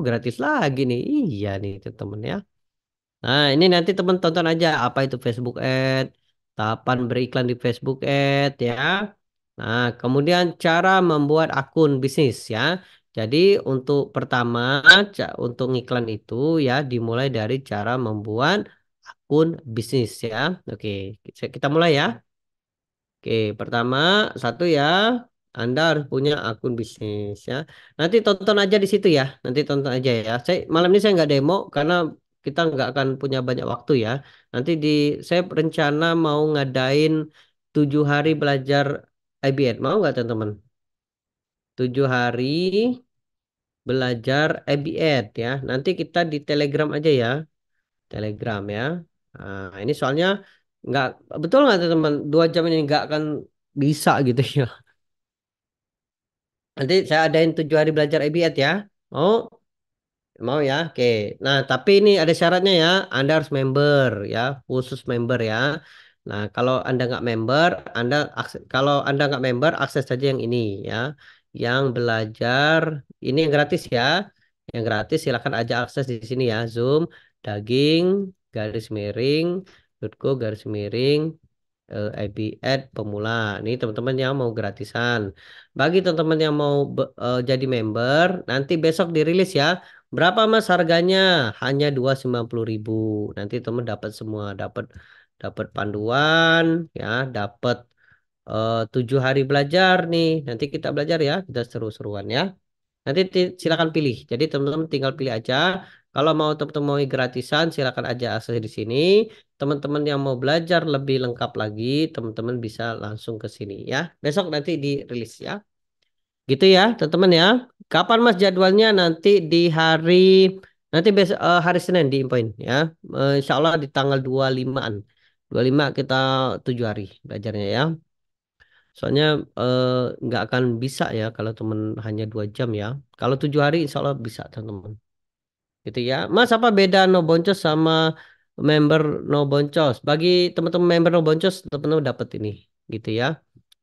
Speaker 1: Gratis lagi nih. Iya nih, teman-teman ya. Nah, ini nanti teman tonton aja apa itu Facebook Ad, tahapan beriklan di Facebook Ad ya. Nah, kemudian cara membuat akun bisnis ya. Jadi untuk pertama, untuk iklan itu ya dimulai dari cara membuat akun bisnis ya. Oke, kita mulai ya. Oke, pertama satu ya, Anda harus punya akun bisnis ya. Nanti tonton aja di situ ya. Nanti tonton aja ya. Malam ini saya nggak demo karena kita nggak akan punya banyak waktu ya. Nanti saya rencana mau ngadain 7 hari belajar IBM. Mau nggak teman-teman? 7 hari belajar EBS ya. Nanti kita di Telegram aja ya. Telegram ya. Nah, ini soalnya nggak betul nggak teman-teman? 2 jam ini nggak akan bisa gitu ya. Nanti saya adain 7 hari belajar EBS ya. Mau? Mau ya? Oke. Nah, tapi ini ada syaratnya ya. Anda harus member ya, khusus member ya. Nah, kalau Anda nggak member, kalau Anda nggak member, akses saja yang ini ya. Yang belajar ini yang gratis ya. Yang gratis silakan aja akses di sini ya. Zoom, daging, garis miring, garis miring, IB Ad pemula. Ini teman-teman yang mau gratisan. Bagi teman-teman yang mau jadi member, nanti besok dirilis ya. Berapa Mas harganya? Hanya 290.000. Nanti teman dapat semua, dapat dapat panduan, ya, dapat 7 hari belajar nih. Nanti kita belajar ya, kita seru-seruan ya. Nanti silakan pilih. Jadi teman-teman tinggal pilih aja. Kalau mau teman-teman mau gratisan, silakan aja akses di sini. Teman-teman yang mau belajar lebih lengkap lagi, teman-teman bisa langsung ke sini ya. Besok nanti dirilis ya. Gitu ya, teman-teman ya. Kapan Mas jadwalnya? Nanti di nanti besok hari Senin diinfoin ya. Insya Allah di tanggal 25-an. 25 kita 7 hari belajarnya ya. Soalnya eh, nggak akan bisa ya kalau temen hanya 2 jam ya. Kalau 7 hari insya Allah bisa teman-teman. Gitu ya. Mas apa beda no boncos sama member no boncos? Bagi teman-teman member no boncos teman-teman dapat ini. Gitu ya.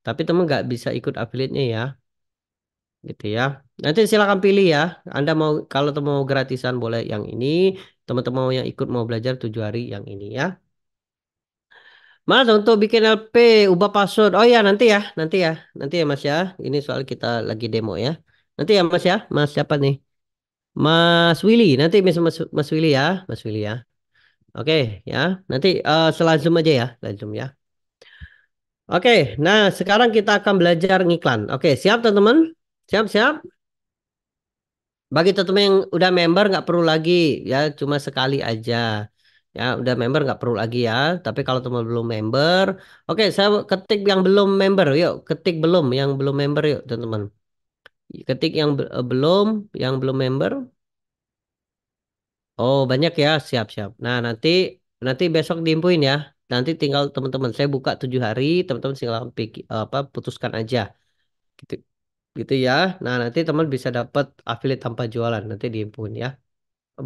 Speaker 1: Tapi teman nggak bisa ikut affiliate-nya ya. Gitu ya. Nanti silakan pilih ya. Anda mau kalau teman mau gratisan boleh yang ini. Teman-teman mau yang ikut mau belajar 7 hari yang ini ya. Mas untuk bikin LP ubah password. Oh ya nanti ya Mas ya. Ini soal kita lagi demo ya. Nanti ya Mas ya. Mas siapa nih? Mas Willy. Nanti Mas Willy ya. Mas Willy ya. Oke ya. Nanti setelah Zoom aja ya. Setelah Zoom ya. Oke. Nah sekarang kita akan belajar ngiklan. Oke siap teman-teman? Siap siap. Bagi teman-teman yang udah member nggak perlu lagi ya. Cuma sekali aja. Ya udah member nggak perlu lagi ya. Tapi kalau teman belum member. Oke saya ketik yang belum member. Yuk ketik belum. Yang belum member yuk teman-teman. Ketik yang belum member. Oh, banyak ya. Siap-siap. Nah, nanti nanti besok diinfoin ya. Nanti tinggal teman-teman saya buka 7 hari, teman-teman tinggal putuskan aja. Gitu gitu ya. Nah, nanti teman bisa dapat affiliate tanpa jualan. Nanti diinfoin ya.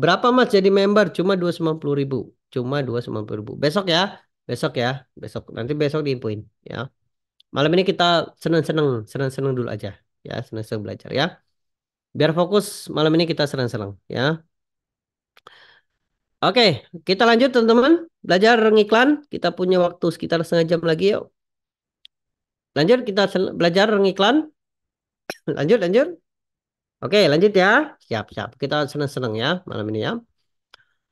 Speaker 1: Berapa Mas jadi member? Cuma 290.000. Cuma 290.000. Besok ya. Besok ya. Besok. Nanti besok diinfoin ya. Malam ini kita seneng-seneng dulu aja ya, seneng-seneng belajar ya. Biar fokus malam ini kita seneng-seneng ya. Oke, kita lanjut teman-teman. Belajar ngiklan. Kita punya waktu sekitar setengah jam lagi yuk. Lanjut kita belajar ngiklan. Lanjut, lanjut. Oke, lanjut ya. Siap, siap. Kita senang-senang ya malam ini ya.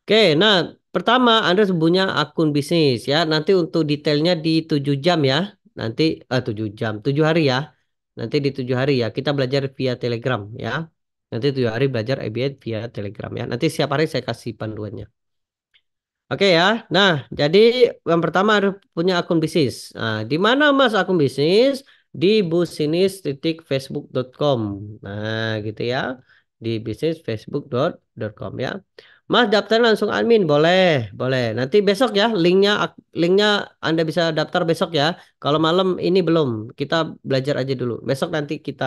Speaker 1: Oke, nah pertama Anda punya akun bisnis ya. Nanti untuk detailnya di 7 jam ya. Nanti 7 jam, 7 hari ya. Nanti di 7 hari ya. Kita belajar via Telegram ya. Nanti 7 hari belajar IBM via Telegram ya. Nanti setiap hari saya kasih panduannya. Oke ya. Nah, jadi yang pertama harus punya akun bisnis. Nah, di mana Mas akun bisnis? Di businis.facebook.com. Nah, gitu ya. Di bisnisfacebook.com ya. Mas daftar langsung admin boleh, boleh. Nanti besok ya linknya Anda bisa daftar besok ya. Kalau malam ini belum, kita belajar aja dulu. Besok nanti kita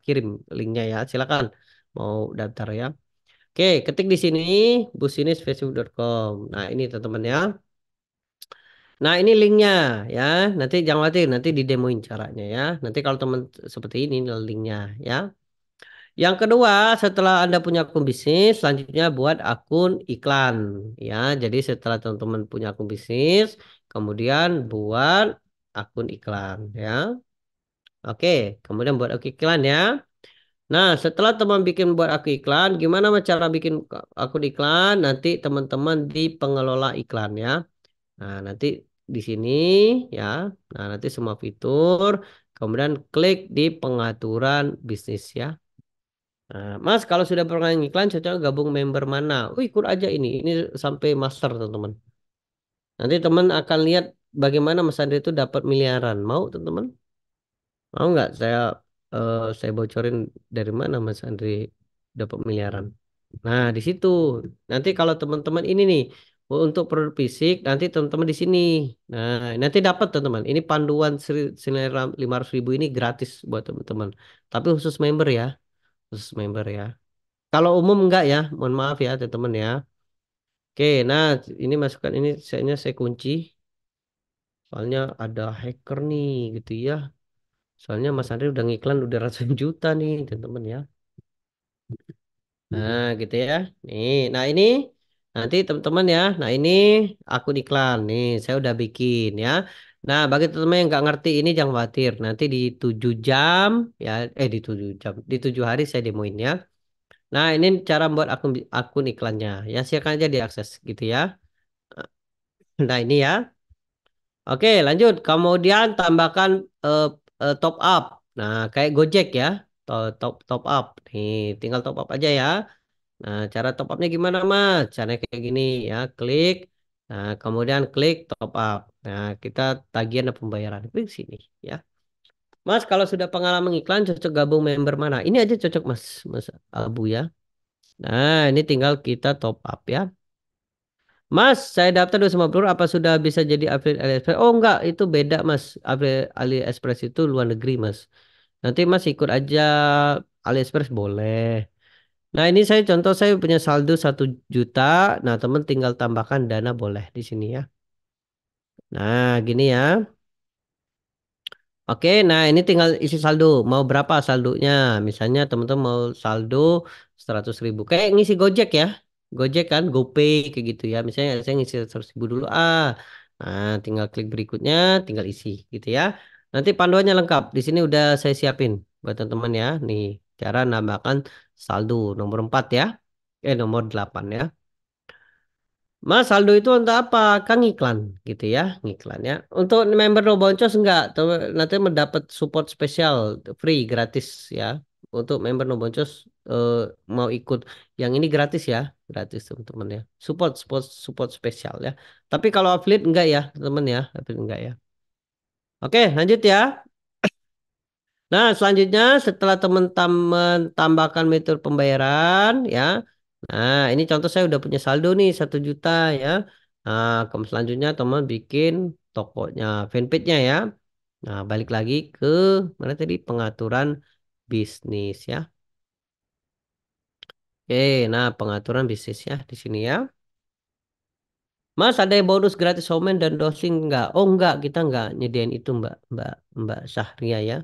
Speaker 1: kirim linknya ya. Silakan mau daftar ya. Oke, ketik di sini businessfacebook.com. Nah, ini teman-teman ya. Nah, ini linknya ya. Nanti jangan khawatir, nanti didemoin caranya ya. Nanti kalau teman seperti ini linknya ya. Yang kedua, setelah Anda punya akun bisnis, selanjutnya buat akun iklan ya. Jadi setelah teman-teman punya akun bisnis, kemudian buat akun iklan ya. Oke, kemudian buat akun iklan ya. Nah, setelah teman buat akun iklan, gimana cara bikin akun iklan? Nanti teman-teman di pengelola iklan ya. Nah, nanti di sini ya. Nah, nanti semua fitur, kemudian klik di pengaturan bisnis ya. Nah, Mas, kalau sudah pernah iklan, cocok gabung member mana? Ikut aja ini. Ini sampai master, teman-teman. Nanti teman akan lihat bagaimana Mas Andre itu dapat miliaran. Mau, teman-teman? Mau nggak saya? saya bocorin dari mana Mas Andri dapat miliaran. Nah, di situ. Nanti kalau teman-teman ini nih untuk produk fisik, nanti teman-teman di sini. Nah, nanti dapat teman-teman. Ini panduan senilai 500.000 ini gratis buat teman-teman. Tapi khusus member ya, khusus member ya. Kalau umum enggak ya, mohon maaf ya teman-teman ya. Oke, nah ini masukkan ini saya kunci. Soalnya ada hacker nih gitu ya. Soalnya Mas Andri udah ngiklan udah ratusan juta nih teman-teman ya. Nah, gitu ya. Nih, nah ini nanti teman-teman ya. Nah, ini akun iklan nih, saya udah bikin ya. Nah, bagi teman-teman yang nggak ngerti ini jangan khawatir. Nanti di 7 jam ya, di 7 jam, di 7 hari saya demoin ya. Nah, ini cara buat akun iklannya. Ya, silakan aja diakses gitu ya. Nah, ini ya. Oke, lanjut. Kemudian tambahkan eh, top up. Nah, kayak Gojek ya. Top up. Nih, tinggal top up aja ya. Nah, cara top upnya gimana, Mas? Caranya kayak gini ya, klik. Nah, kemudian klik top up. Nah, kita tagihan dan pembayaran. Klik sini ya. Mas, kalau sudah pengalaman iklan cocok gabung member mana? Ini aja cocok, Mas, Mas Abu ya. Nah, ini tinggal kita top up ya. Mas, saya daftar 250 apa sudah bisa jadi affiliate AliExpress? Oh enggak, itu beda Mas. Affiliate AliExpress itu luar negeri Mas. Nanti Mas ikut aja AliExpress boleh. Nah ini saya contoh saya punya saldo 1 juta. Nah teman tinggal tambahkan dana boleh di sini ya. Nah gini ya. Oke, nah ini tinggal isi saldo. Mau berapa saldonya? Misalnya teman-teman mau saldo 100.000. Kayak ngisi Gojek ya. Gojek kan, GoPay kayak gitu ya. Misalnya saya ngisi 100.000 dulu. Nah tinggal klik berikutnya, tinggal isi gitu ya. Nanti panduannya lengkap. Di sini udah saya siapin buat teman-teman ya. Nih, cara nambahkan saldo nomor 4 ya. Nomor 8 ya. Mas, saldo itu untuk apa? Kan ngiklan gitu ya, ngiklan ya. Untuk member No Boncos enggak, nanti mendapat support spesial free gratis ya. Untuk member No Boncos eh, mau ikut yang ini gratis ya, gratis teman-teman ya. Support spesial ya. Tapi kalau affiliate enggak ya, teman ya, affiliate enggak ya. Oke, lanjut ya. Nah, selanjutnya setelah teman-teman tambahkan metode pembayaran ya. Nah, ini contoh saya udah punya saldo nih 1 juta ya. Nah, selanjutnya teman bikin tokonya, fanpage-nya ya. Nah, balik lagi ke mana tadi pengaturan bisnis ya. Oke, nah pengaturan bisnis ya di sini ya. Mas, ada yang bonus gratis komen dan dosing enggak? Oh, enggak, kita enggak nyediain itu, Mbak, Mbak, Mbak Syahria ya.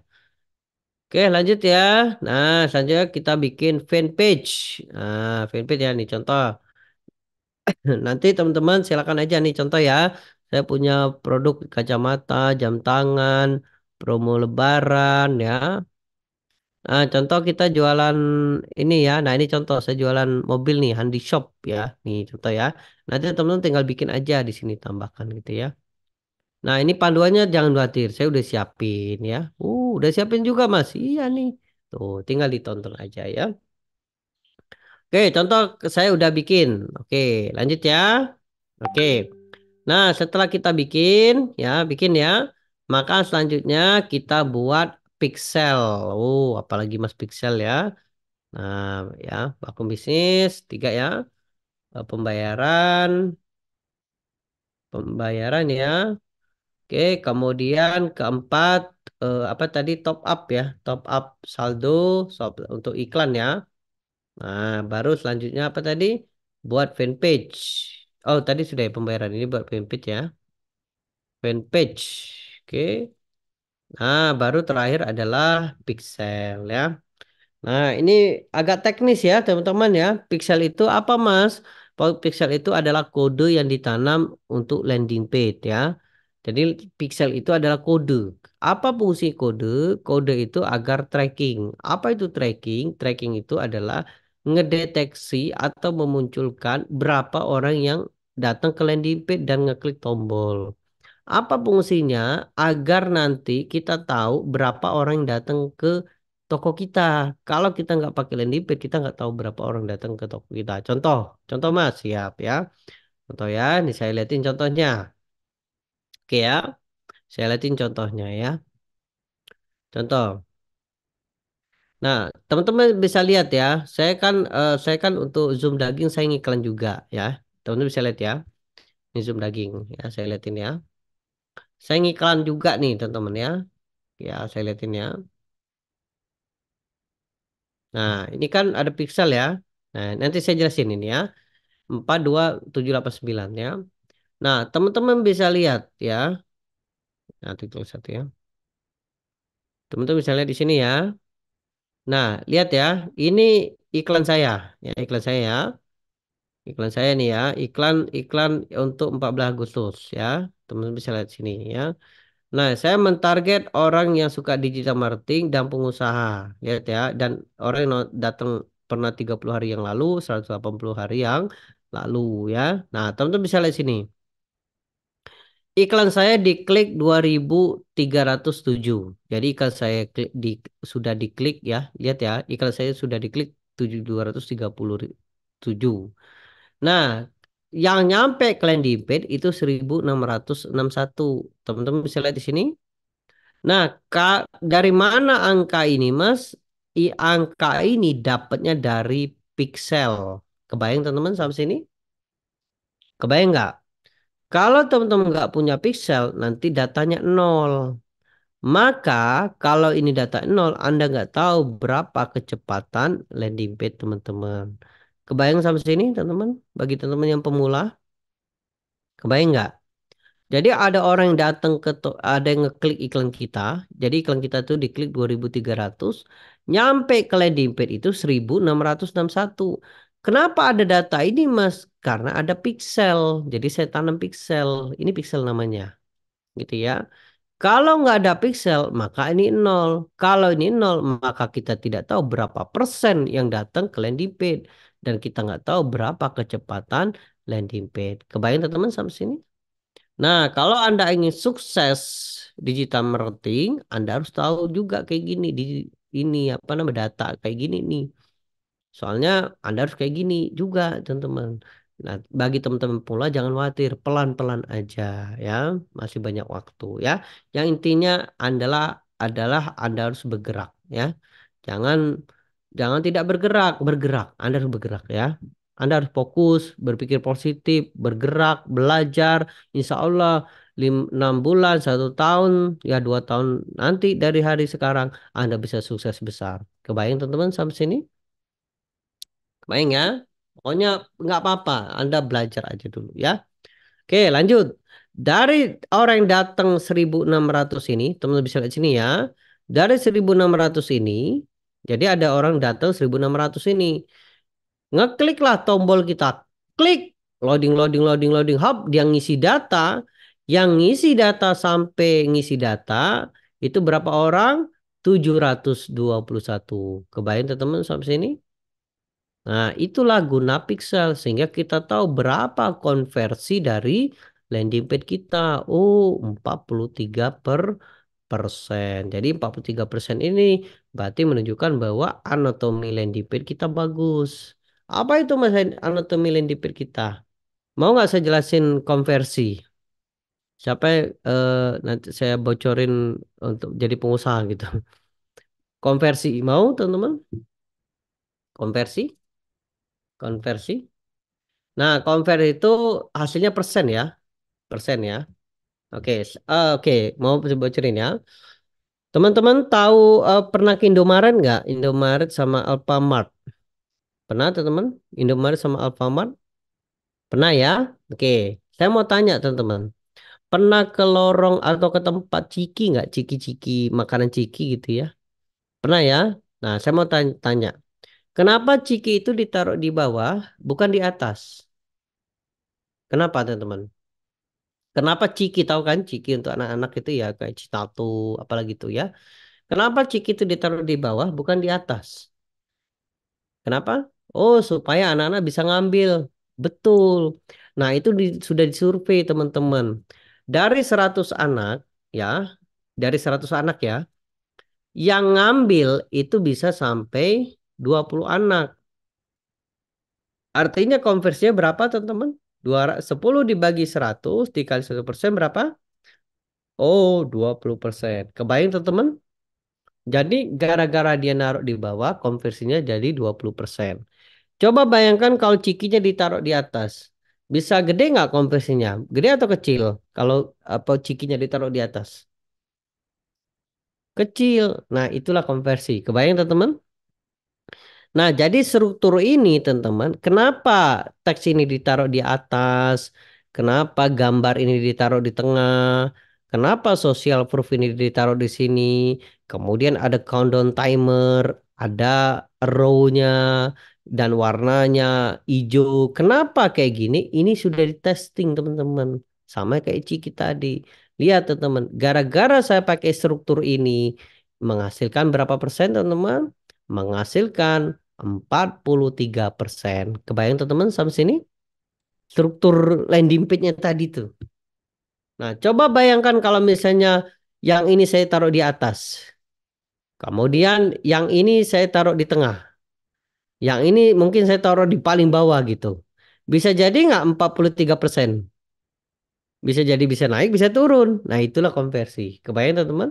Speaker 1: Oke, lanjut ya. Nah, selanjutnya kita bikin fanpage. Nah, fanpage ya nih contoh. Nanti teman-teman silakan aja nih contoh ya. Saya punya produk kacamata, jam tangan, promo lebaran ya. Nah, contoh kita jualan ini ya. Nah, ini contoh saya jualan mobil nih, Handi Shop ya. Nih contoh ya. Nanti teman-teman tinggal bikin aja di sini tambahkan gitu ya. Nah, ini panduannya jangan khawatir. Saya udah siapin ya. Udah siapin juga Mas. Iya nih. Tuh, tinggal ditonton aja ya. Oke, contoh saya udah bikin. Oke, lanjut ya. Oke. Nah, setelah kita bikin ya, maka selanjutnya kita buat pixel. Apalagi Mas pixel ya. Nah, ya, akun bisnis 3 ya. Pembayaran, pembayaran ya. Oke, kemudian keempat apa tadi top up ya, top up saldo untuk iklan ya. Nah, baru selanjutnya apa tadi? Buat fanpage. Oh, tadi sudah ya pembayaran ini buat fanpage ya. Fanpage. Oke. Nah, baru terakhir adalah pixel ya. Nah, ini agak teknis ya, teman-teman ya. Pixel itu apa, Mas? Pixel itu adalah kode yang ditanam untuk landing page ya. Jadi pixel itu adalah kode. Apa fungsi kode? Kode itu agar tracking. Apa itu tracking? Tracking itu adalah ngedeteksi atau memunculkan berapa orang yang datang ke landing page dan ngeklik tombol. Apa fungsinya? Agar nanti kita tahu berapa orang yang datang ke toko kita. Kalau kita nggak pakai landing page, kita nggak tahu berapa orang datang ke toko kita. Contoh Mas, siap ya. Contoh ya, ini saya liatin contohnya. Oke ya, saya liatin contohnya ya. Contoh. Nah, teman-teman bisa lihat ya, saya kan untuk Zoom daging saya ngiklan juga ya. Teman-teman bisa lihat ya, ini Zoom daging ya, saya liatin ya. Saya ngiklan juga nih, teman-teman ya. Ya, saya liatin ya. Nah, ini kan ada pixel ya. Nah, nanti saya jelasin ini ya. 42789 ya. Nah, teman-teman bisa lihat ya. Nah, tulis satu ya. Teman-teman bisa lihat di sini ya. Nah, lihat ya. Ini iklan saya. Ya, iklan saya ya. Iklan saya nih ya. Iklan untuk 14 Agustus ya. Teman-teman bisa lihat sini ya. Nah, saya mentarget orang yang suka digital marketing dan pengusaha. Lihat ya. Dan orang yang datang pernah 30 hari yang lalu, 180 hari yang lalu ya. Nah, teman-teman bisa lihat sini. Iklan saya diklik 2.307. Jadi iklan saya sudah diklik ya. Lihat ya, iklan saya sudah diklik 237. Nah, yang nyampe ke landing page itu 1.661. Teman-teman bisa lihat di sini. Nah, dari mana angka ini, Mas? Angka ini dapatnya dari pixel. Kebayang teman-teman sampai sini? Kebayang nggak? Kalau teman-teman nggak punya pixel, nanti datanya nol. Maka kalau ini data nol, Anda nggak tahu berapa kecepatan landing page teman-teman. Kebayang sampai sini teman-teman? Bagi teman-teman yang pemula, kebayang nggak? Jadi ada orang yang datang ada yang ngeklik iklan kita. Jadi iklan kita tuh diklik 2.300, nyampe ke landing page itu 1.661. Kenapa ada data ini, Mas? Karena ada pixel. Jadi saya tanam pixel. Ini pixel namanya, gitu ya. Kalau nggak ada pixel, maka ini nol. Kalau ini nol, maka kita tidak tahu berapa persen yang datang ke landing page. Dan kita nggak tahu berapa kecepatan landing page. Kebayang teman-teman sampai sini? Nah, kalau Anda ingin sukses digital marketing, Anda harus tahu juga kayak gini di ini apa namanya data kayak gini nih. Soalnya Anda harus kayak gini juga, teman-teman. Nah, bagi teman-teman pula jangan khawatir, pelan-pelan aja ya, masih banyak waktu ya. Yang intinya adalah Anda harus bergerak ya. Jangan jangan tidak bergerak, bergerak. Anda harus bergerak ya. Anda harus fokus, berpikir positif, bergerak, belajar. Insya Allah 6 bulan, 1 tahun, ya 2 tahun nanti dari hari sekarang Anda bisa sukses besar. Kebayang teman-teman sampai sini? Kebayang ya? Pokoknya nggak apa-apa, Anda belajar aja dulu ya. Oke, lanjut. Dari orang yang datang 1.600 ini, teman-teman bisa lihat sini ya. Dari 1.600 ini, jadi ada orang datang 1.600 ini. Ngekliklah tombol kita. Klik. Loading, loading, loading, loading. Hop, dia ngisi data. Yang ngisi data sampai ngisi data, itu berapa orang? 721. Kebayang teman-teman sampai sini? Nah, itulah guna pixel sehingga kita tahu berapa konversi dari landing page kita. Oh, 43%. Jadi 43% ini berarti menunjukkan bahwa anatomi landing page kita bagus. Apa itu Mas anatomi landing page kita? Mau nggak saya jelasin konversi? Siapa nanti saya bocorin untuk jadi pengusaha gitu. Konversi mau teman-teman? Konversi? Konversi? Nah, convert itu hasilnya persen ya, persen ya. Oke, oke, mau saya bocorin ya. Teman-teman tahu pernah ke Indomaret nggak? Indomaret sama Alfamart. Pernah, teman-teman? Indomaret sama Alfamart? Pernah ya? Oke, saya mau tanya, teman-teman. Pernah ke lorong atau ke tempat ciki nggak? Ciki-ciki, makanan ciki gitu ya? Pernah ya? Nah, saya mau tanya. Kenapa ciki itu ditaruh di bawah, bukan di atas? Kenapa, teman-teman? Kenapa Ciki tahu kan Ciki untuk anak-anak itu ya kayak Citatu apalagi itu ya. Kenapa Ciki itu ditaruh di bawah bukan di atas? Kenapa? Oh, supaya anak-anak bisa ngambil. Betul. Nah, itu sudah disurvei teman-teman. Dari 100 anak ya, dari 100 anak ya, yang ngambil itu bisa sampai 20 anak. Artinya konversinya berapa teman-teman? 10 dibagi 100 dikali 1% berapa? Oh, 20%. Kebayang teman-teman? Jadi gara-gara dia naruh di bawah, konversinya jadi 20%. Coba bayangkan kalau cikinya ditaruh di atas. Bisa gede nggak konversinya? Gede atau kecil? Kalau apa cikinya ditaruh di atas? Kecil. Nah, itulah konversi. Kebayang teman-teman? Nah, jadi struktur ini, teman-teman, kenapa teks ini ditaruh di atas? Kenapa gambar ini ditaruh di tengah? Kenapa social proof ini ditaruh di sini? Kemudian ada countdown timer, ada row-nya dan warnanya hijau. Kenapa kayak gini? Ini sudah di testing, teman-teman. Sama kayak Ciki tadi. Lihat, teman-teman, gara-gara saya pakai struktur ini menghasilkan berapa persen, teman-teman? Menghasilkan 43%. Kebayang teman-teman sampai sini? Struktur landing page-nya tadi tuh. Nah, coba bayangkan kalau misalnya yang ini saya taruh di atas. Kemudian yang ini saya taruh di tengah. Yang ini mungkin saya taruh di paling bawah gitu. Bisa jadi nggak 43%? Bisa jadi bisa naik, bisa turun. Nah, itulah konversi. Kebayang teman-teman?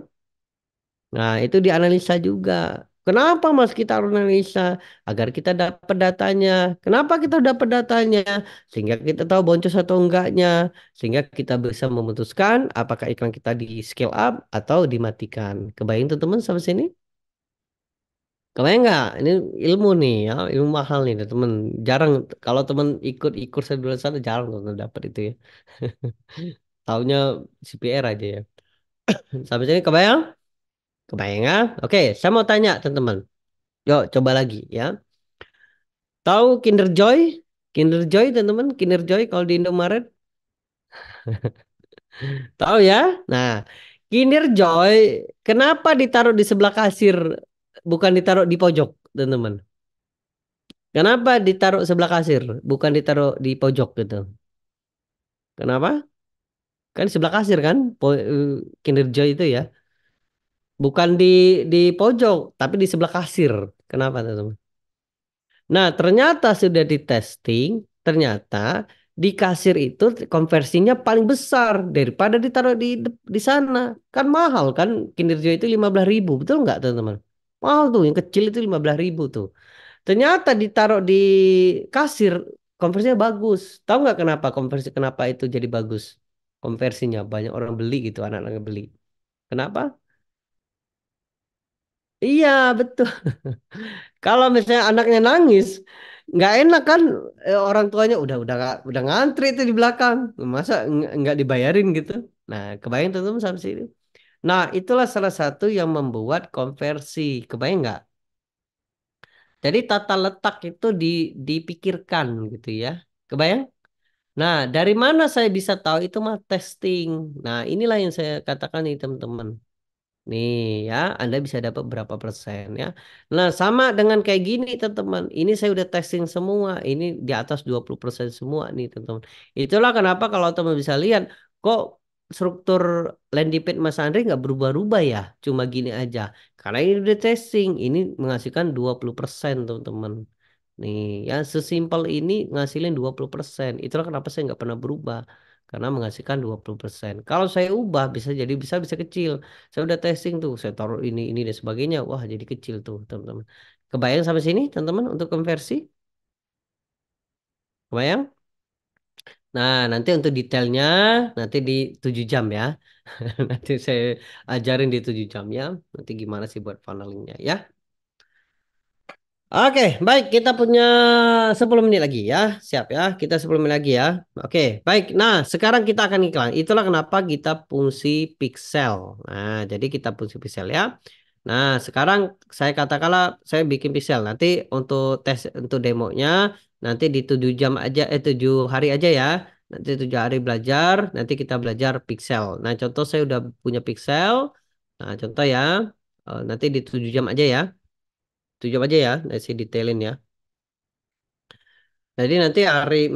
Speaker 1: Nah, itu dianalisa juga. Kenapa Mas kita harus analisa? Agar kita dapat datanya. Kenapa kita dapat datanya? Sehingga kita tahu boncos atau enggaknya. Sehingga kita bisa memutuskan apakah iklan kita di scale up atau dimatikan. Kebayang tuh teman sampai sini? Kebayang nggak? Ini ilmu nih ya, ilmu mahal nih teman. Jarang kalau teman ikut saya dulu sana jarang tuh dapat itu ya. Taunya CPR aja ya. Sampai sini kebayang? Kebayang ya? Oke, saya mau tanya teman-teman. Yuk, coba lagi ya. Tahu Kinder Joy? Kinder Joy, teman-teman. Kinder Joy kalau di Indomaret. Tahu ya? Nah, Kinder Joy kenapa ditaruh di sebelah kasir bukan ditaruh di pojok, teman-teman? Kenapa ditaruh sebelah kasir bukan ditaruh di pojok gitu? Kenapa? Kan sebelah kasir kan? Kinder Joy itu ya. Bukan di pojok, tapi di sebelah kasir. Kenapa, teman-teman? Nah, ternyata sudah di testing, ternyata di kasir itu konversinya paling besar daripada ditaruh di sana. Kan mahal kan Kinder Joy itu 15.000, betul nggak teman-teman? Mahal tuh, yang kecil itu 15.000 tuh. Ternyata ditaruh di kasir konversinya bagus. Tahu nggak kenapa itu jadi bagus? Konversinya banyak orang beli gitu, anak-anak beli. Kenapa? Iya, betul. Kalau misalnya anaknya nangis, nggak enak kan orang tuanya udah ngantri itu di belakang, masa nggak dibayarin gitu. Nah, kebayang tuh sampai sini. Nah, itulah salah satu yang membuat konversi. Kebayang nggak? Jadi tata letak itu dipikirkan gitu ya. Kebayang? Nah, dari mana saya bisa tahu itu mah testing. Nah, inilah yang saya katakan nih teman-teman. Nih ya, Anda bisa dapat berapa persen ya. Nah, sama dengan kayak gini teman-teman. Ini saya udah testing semua. Ini di atas 20% semua nih teman-teman. Itulah kenapa kalau teman bisa lihat kok struktur landing page Mas Andri nggak berubah-ubah ya. Cuma gini aja. Karena ini udah testing. Ini menghasilkan 20% teman-teman. Nih ya sesimpel ini ngasilin 20%. Itulah kenapa saya nggak pernah berubah. Karena menghasilkan 20%. Kalau saya ubah bisa jadi bisa kecil. Saya udah testing tuh, saya taruh ini dan sebagainya. Wah, jadi kecil tuh, teman-teman. Kebayang sampai sini, teman-teman, untuk konversi? Kebayang? Nah, nanti untuk detailnya nanti di 7 jam ya. Nanti saya ajarin di 7 jam ya. Nanti gimana sih buat funnelingnya ya. Oke, baik. Kita punya 10 menit lagi ya. Siap ya. Kita 10 menit lagi ya. Oke, baik. Nah, sekarang kita akan iklan. Itulah kenapa kita fungsi pixel. Nah, jadi kita fungsi pixel ya. Nah, sekarang saya katakanlah saya bikin pixel. Nanti untuk tes untuk demonya nanti di 7 jam aja 7 hari aja ya. Nanti 7 hari belajar, nanti kita belajar pixel. Nah, contoh saya udah punya pixel. Nah, contoh ya. Nanti di 7 jam aja ya. 7 jam aja ya, saya detailin ya. Jadi nanti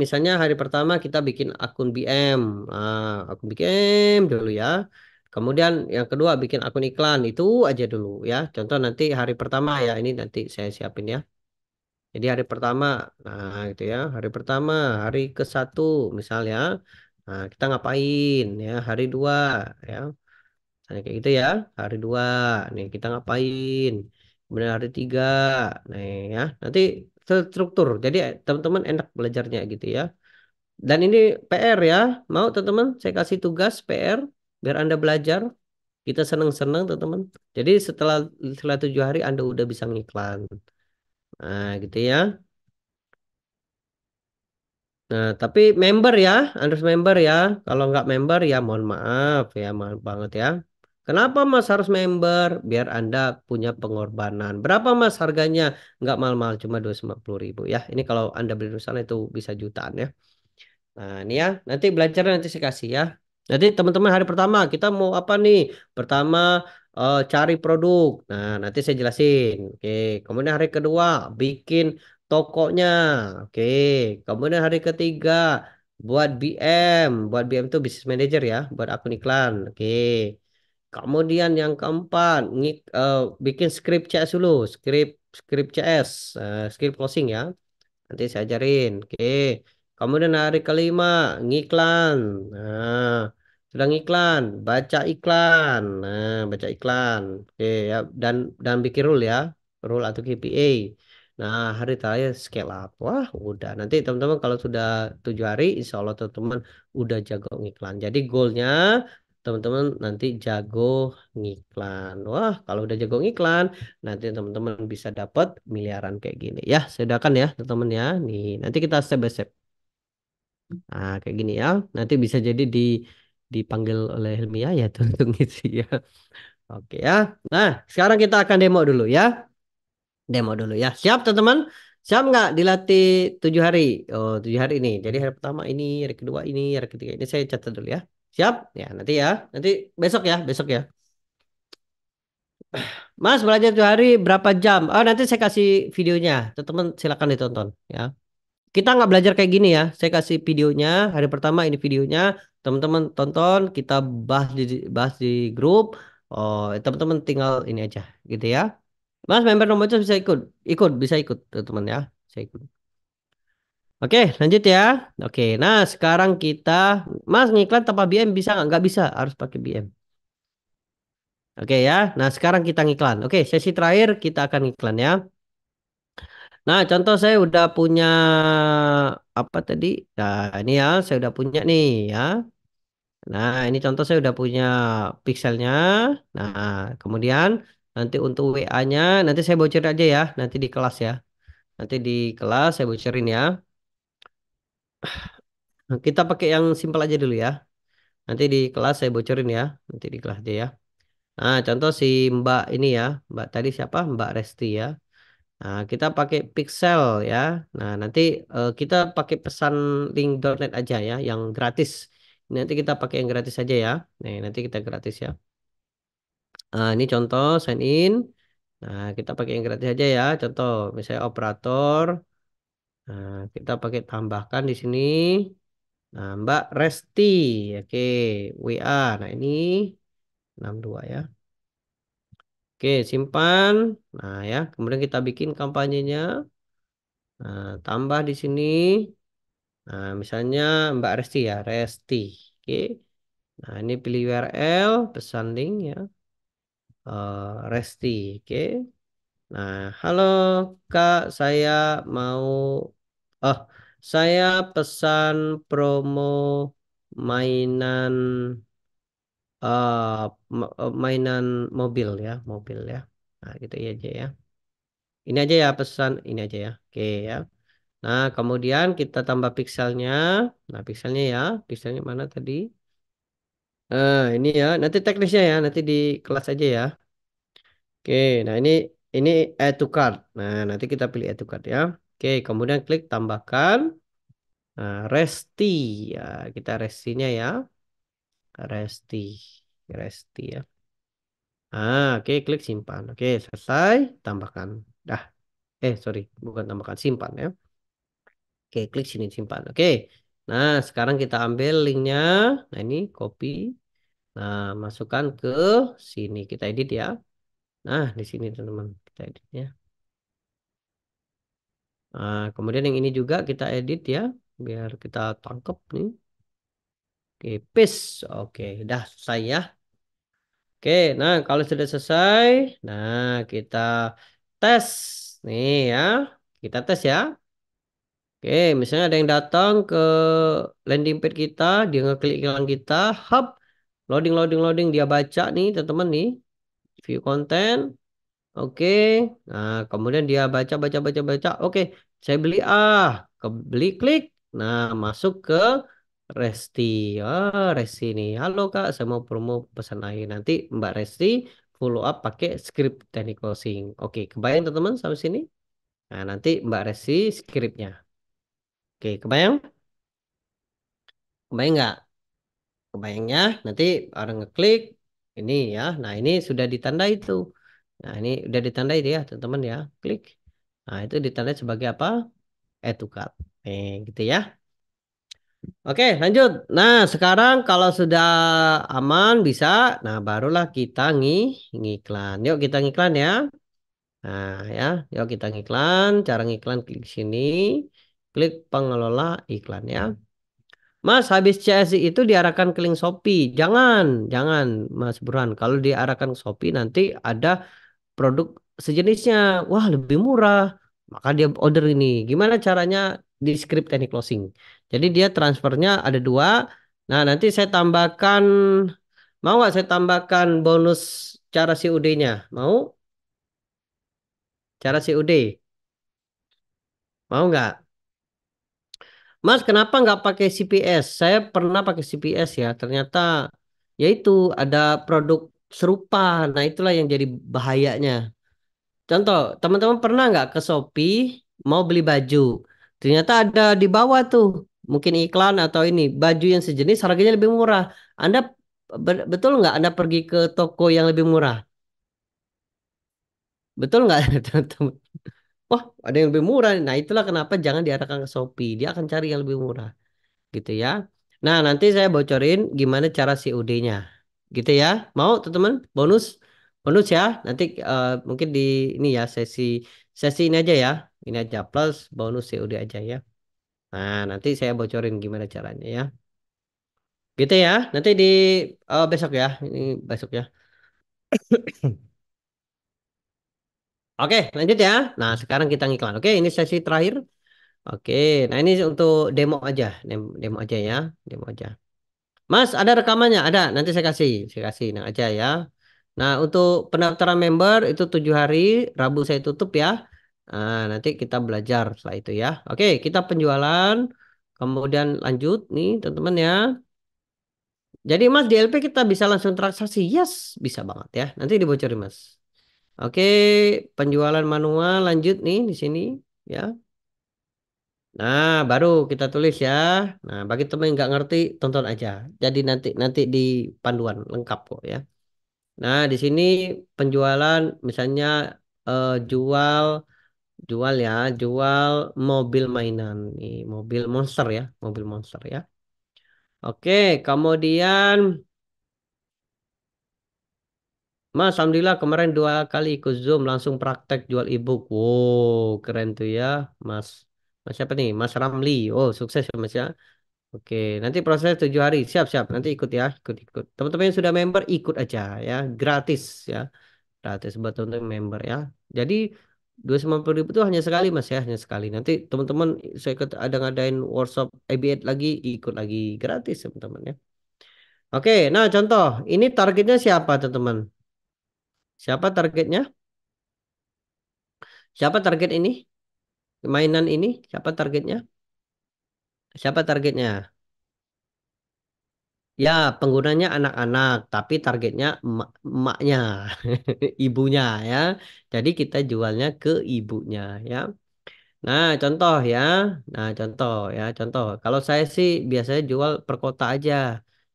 Speaker 1: misalnya hari pertama kita bikin akun BM. Nah, akun BM dulu ya. Kemudian yang kedua bikin akun iklan itu aja dulu ya. Contoh nanti hari pertama ya ini nanti saya siapin ya. Jadi hari pertama, nah gitu ya. Hari pertama, hari ke 1 misalnya. Nah kita ngapain ya? Hari 2 ya. Nah, kayak gitu ya. Hari dua, nih kita ngapain. Kemudian hari tiga, nih ya. Nanti terstruktur. Jadi teman-teman enak belajarnya gitu ya. Dan ini PR ya. Mau teman-teman saya kasih tugas PR biar Anda belajar. Kita seneng-seneng teman-teman. Jadi setelah 7 hari Anda udah bisa ngiklan. Nah gitu ya. Nah, tapi member ya, harus member ya. Kalau nggak member ya mohon maaf ya, maaf banget ya. Kenapa Mas harus member? Biar Anda punya pengorbanan. Berapa Mas harganya? Nggak mahal-mahal, cuma 250.000 ya. Ini kalau Anda beli di sana itu bisa jutaan ya. Nah, ini ya, nanti belajarnya nanti saya kasih ya. Nanti teman-teman hari pertama kita mau apa nih? Pertama cari produk. Nah, nanti saya jelasin. Oke, kemudian hari kedua bikin tokonya. Oke, kemudian hari ketiga buat BM. Buat BM itu business manager ya, buat akun iklan. Oke. Kemudian yang keempat, bikin script CS dulu, script script CS, script closing ya. Nanti saya ajarin. Oke. Kemudian hari kelima, ngiklan. Nah, sudah ngiklan, baca iklan. Nah, baca iklan. Oke ya, dan bikin rule ya, rule atau KPI. Nah, hari terakhir scale up. Wah, udah. Nanti teman-teman kalau sudah 7 hari, insya Allah teman-teman udah jago ngiklan. Jadi goalnya teman-teman nanti jago ngiklan. Wah, kalau udah jago ngiklan, nanti teman-teman bisa dapat miliaran kayak gini. Ya, sedakan ya teman-teman ya. Nih, nanti kita step by step. Nah, kayak gini ya. Nanti bisa jadi dipanggil oleh Helmia ya tuh untuk ngisi ya. Oke ya. Nah, sekarang kita akan demo dulu ya. Demo dulu ya. Siap teman-teman? Siap nggak dilatih 7 hari? Oh, 7 hari ini. Jadi hari pertama ini, hari kedua ini, hari ketiga ini saya catat dulu ya. Siap? Ya, nanti ya. Nanti besok ya, besok ya. Mas belajar 7 hari berapa jam? Oh nanti saya kasih videonya. Teman-teman silakan ditonton ya. Kita nggak belajar kayak gini ya. Saya kasih videonya. Hari pertama ini videonya. Teman-teman tonton. Kita bahas di grup. Oh teman-teman tinggal ini aja gitu ya. Mas member nomor itu bisa ikut. Ikut bisa ikut teman-teman ya. Saya ikut. Oke lanjut ya. Oke nah sekarang kita. Mas ngiklan tanpa BM bisa nggak? Nggak bisa. Harus pakai BM. Oke ya. Nah sekarang kita ngiklan. Oke sesi terakhir kita akan ngiklan ya. Nah, contoh saya udah punya apa tadi? Nah, ini ya, saya udah punya nih ya. Nah, ini contoh saya udah punya pixelnya. Nah, kemudian nanti untuk WA-nya nanti saya bocorin aja ya, nanti di kelas ya. Nanti di kelas saya bocorin ya. Nah, kita pakai yang simpel aja dulu ya. Nanti di kelas saya bocorin ya. Nanti di kelas aja ya. Nah, contoh si Mbak ini ya. Mbak tadi siapa? Mbak Resti ya. Nah, kita pakai pixel ya. Nah, nanti kita pakai pesan link.net aja ya, yang gratis. Nanti kita pakai yang gratis aja ya. Nih, nanti kita gratis ya. Ini contoh sign in. Nah, kita pakai yang gratis aja ya. Contoh misalnya operator. Nah, kita pakai tambahkan di sini. Nah, Mbak Resti. Oke, WA. Nah, ini 62 ya. Oke, simpan. Nah, ya. Kemudian kita bikin kampanyenya. Nah, tambah di sini. Nah, misalnya Mbak Resti ya, Resti. Oke. Nah, ini pilih URL, pesan link ya. Resti. Oke. Nah, halo Kak, saya mau oh, saya pesan promo mainan mainan mobil ya, mobil ya. Nah, gitu ya aja ya. Ini aja ya pesan, ini aja ya. Oke ya. Nah, kemudian kita tambah pixelnya. Nah, pixelnya ya, pixelnya mana tadi? Ini ya, nanti teknisnya ya, nanti di kelas aja ya. Oke, nah ini add to cart. Nah, nanti kita pilih add to cart ya. Oke, kemudian klik tambahkan. Nah, Resti ya, kita Restinya ya, Resti, Resti ya. Oke, klik simpan. Oke, selesai. Tambahkan. Dah, sorry, bukan tambahkan, simpan ya. Oke, klik sini simpan. Oke. Nah, sekarang kita ambil linknya. Nah, ini copy. Nah, masukkan ke sini. Kita edit ya. Nah, di sini teman-teman. Kita edit ya. Nah, kemudian yang ini juga kita edit ya. Biar kita tangkap nih. Oke, paste. Oke, dah selesai ya. Oke, nah kalau sudah selesai, nah kita tes nih ya. Kita tes ya. Oke, misalnya ada yang datang ke landing page kita, dia ngeklik iklan kita, hub, loading, loading, loading, dia baca nih teman-teman nih, view konten, oke, nah kemudian dia baca, baca, baca, baca, oke, saya beli beli klik, nah masuk ke Resti, Resti nih, halo Kak, saya mau promo pesan air, nanti Mbak Resti follow up pakai script teknik closing, oke, kebayang teman-teman sampai sini? Nah nanti Mbak Resti scriptnya, oke, kebayang? Kebayang nggak? Kebayangnya nanti orang ngeklik ini ya. Nah ini sudah ditandai itu. Nah ini udah ditandai dia teman-teman ya. Klik. Nah itu ditandai sebagai apa? Add to cart. Gitu ya. Oke lanjut. Nah sekarang kalau sudah aman bisa. Nah barulah kita ngiklan. Yuk kita ngiklan ya. Nah ya. Yuk kita ngiklan. Cara ngiklan klik sini. Klik pengelola iklan ya. Mas, habis CSI itu diarahkan ke link Shopee. Jangan, Mas Burhan. Kalau diarahkan ke Shopee nanti ada produk sejenisnya. Wah, lebih murah. Maka dia order ini. Gimana caranya di script teknik closing? Jadi dia transfernya ada dua. Nah, nanti saya tambahkan, mau nggak saya tambahkan bonus cara COD-nya? Mau? Cara COD? Mau nggak? Mas, kenapa nggak pakai CPS? Saya pernah pakai CPS ya. Ternyata yaitu ada produk serupa. Nah, itulah yang jadi bahayanya. Contoh, teman-teman pernah nggak ke Shopee mau beli baju? Ternyata ada di bawah tuh, mungkin iklan atau ini baju yang sejenis harganya lebih murah. Anda betul nggak? Anda pergi ke toko yang lebih murah? Betul nggak, teman-teman? Wah, ada yang lebih murah. Nah, itulah kenapa jangan diarahkan ke Shopee. Dia akan cari yang lebih murah. Gitu ya. Nah, nanti saya bocorin gimana cara COD-nya. Gitu ya. Mau teman-teman? Bonus bonus ya. Nanti mungkin di ini ya sesi sesi ini aja ya. Ini aja plus bonus COD aja ya. Nah, nanti saya bocorin gimana caranya ya. Gitu ya. Nanti di besok ya. Ini besok ya. Oke, lanjut ya. Nah, sekarang kita ngiklan. Oke, ini sesi terakhir. Oke, nah ini untuk demo aja. Demo aja ya. Demo aja. Mas, ada rekamannya? Ada. Nanti saya kasih nah aja ya. Nah, untuk pendaftaran member itu 7 hari. Rabu saya tutup ya. Nah, nanti kita belajar setelah itu ya. Oke, kita penjualan. Kemudian lanjut nih, teman-teman ya. Jadi, Mas, di LP kita bisa langsung transaksi. Yes, bisa banget ya. Nanti dibocorin, Mas. Oke, penjualan manual lanjut nih di sini ya. Nah, baru kita tulis ya. Nah, bagi teman yang nggak ngerti, tonton aja. Jadi nanti nanti di panduan lengkap kok ya. Nah, di sini penjualan misalnya jual jual ya, jual mobil mainan nih, mobil monster ya, mobil monster ya. Oke, kemudian Mas, alhamdulillah kemarin 2 kali ikut Zoom langsung praktek jual ebook. Wow, keren tuh ya, Mas. Mas siapa nih? Mas Ramli. Oh, sukses ya Mas ya. Oke, nanti proses 7 hari. Siap, siap. Nanti ikut ya, ikut. Teman-teman yang sudah member ikut aja ya, gratis ya. Gratis buat teman-teman member ya. Jadi 290.000 itu hanya sekali Mas ya, hanya sekali. Nanti teman-teman saya ikut ada ngadain workshop IBA lagi, ikut lagi gratis teman-teman ya. Oke, nah contoh ini targetnya siapa teman-teman? Siapa targetnya? Siapa target ini? Mainan ini siapa targetnya? Siapa targetnya? Ya, penggunanya anak-anak, tapi targetnya emaknya, ibunya ya. Jadi kita jualnya ke ibunya ya. Nah, contoh ya. Nah, contoh ya, contoh. Kalau saya sih biasanya jual per kota aja.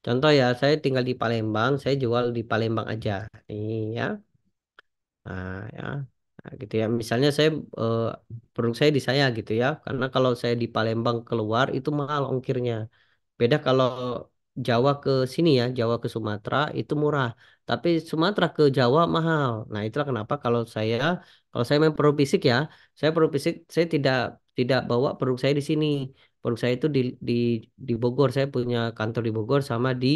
Speaker 1: Contoh ya, saya tinggal di Palembang, saya jual di Palembang aja. Nih ya. Nah, ya. Nah, gitu ya. Misalnya saya eh, produk saya di saya gitu ya. Karena kalau saya di Palembang keluar itu mahal ongkirnya. Beda kalau Jawa ke sini ya, Jawa ke Sumatera itu murah. Tapi Sumatera ke Jawa mahal. Nah, itulah kenapa kalau saya main produk fisik ya, saya produk fisik saya tidak tidak bawa produk saya di sini. Produk saya itu di di Bogor. Saya punya kantor di Bogor sama di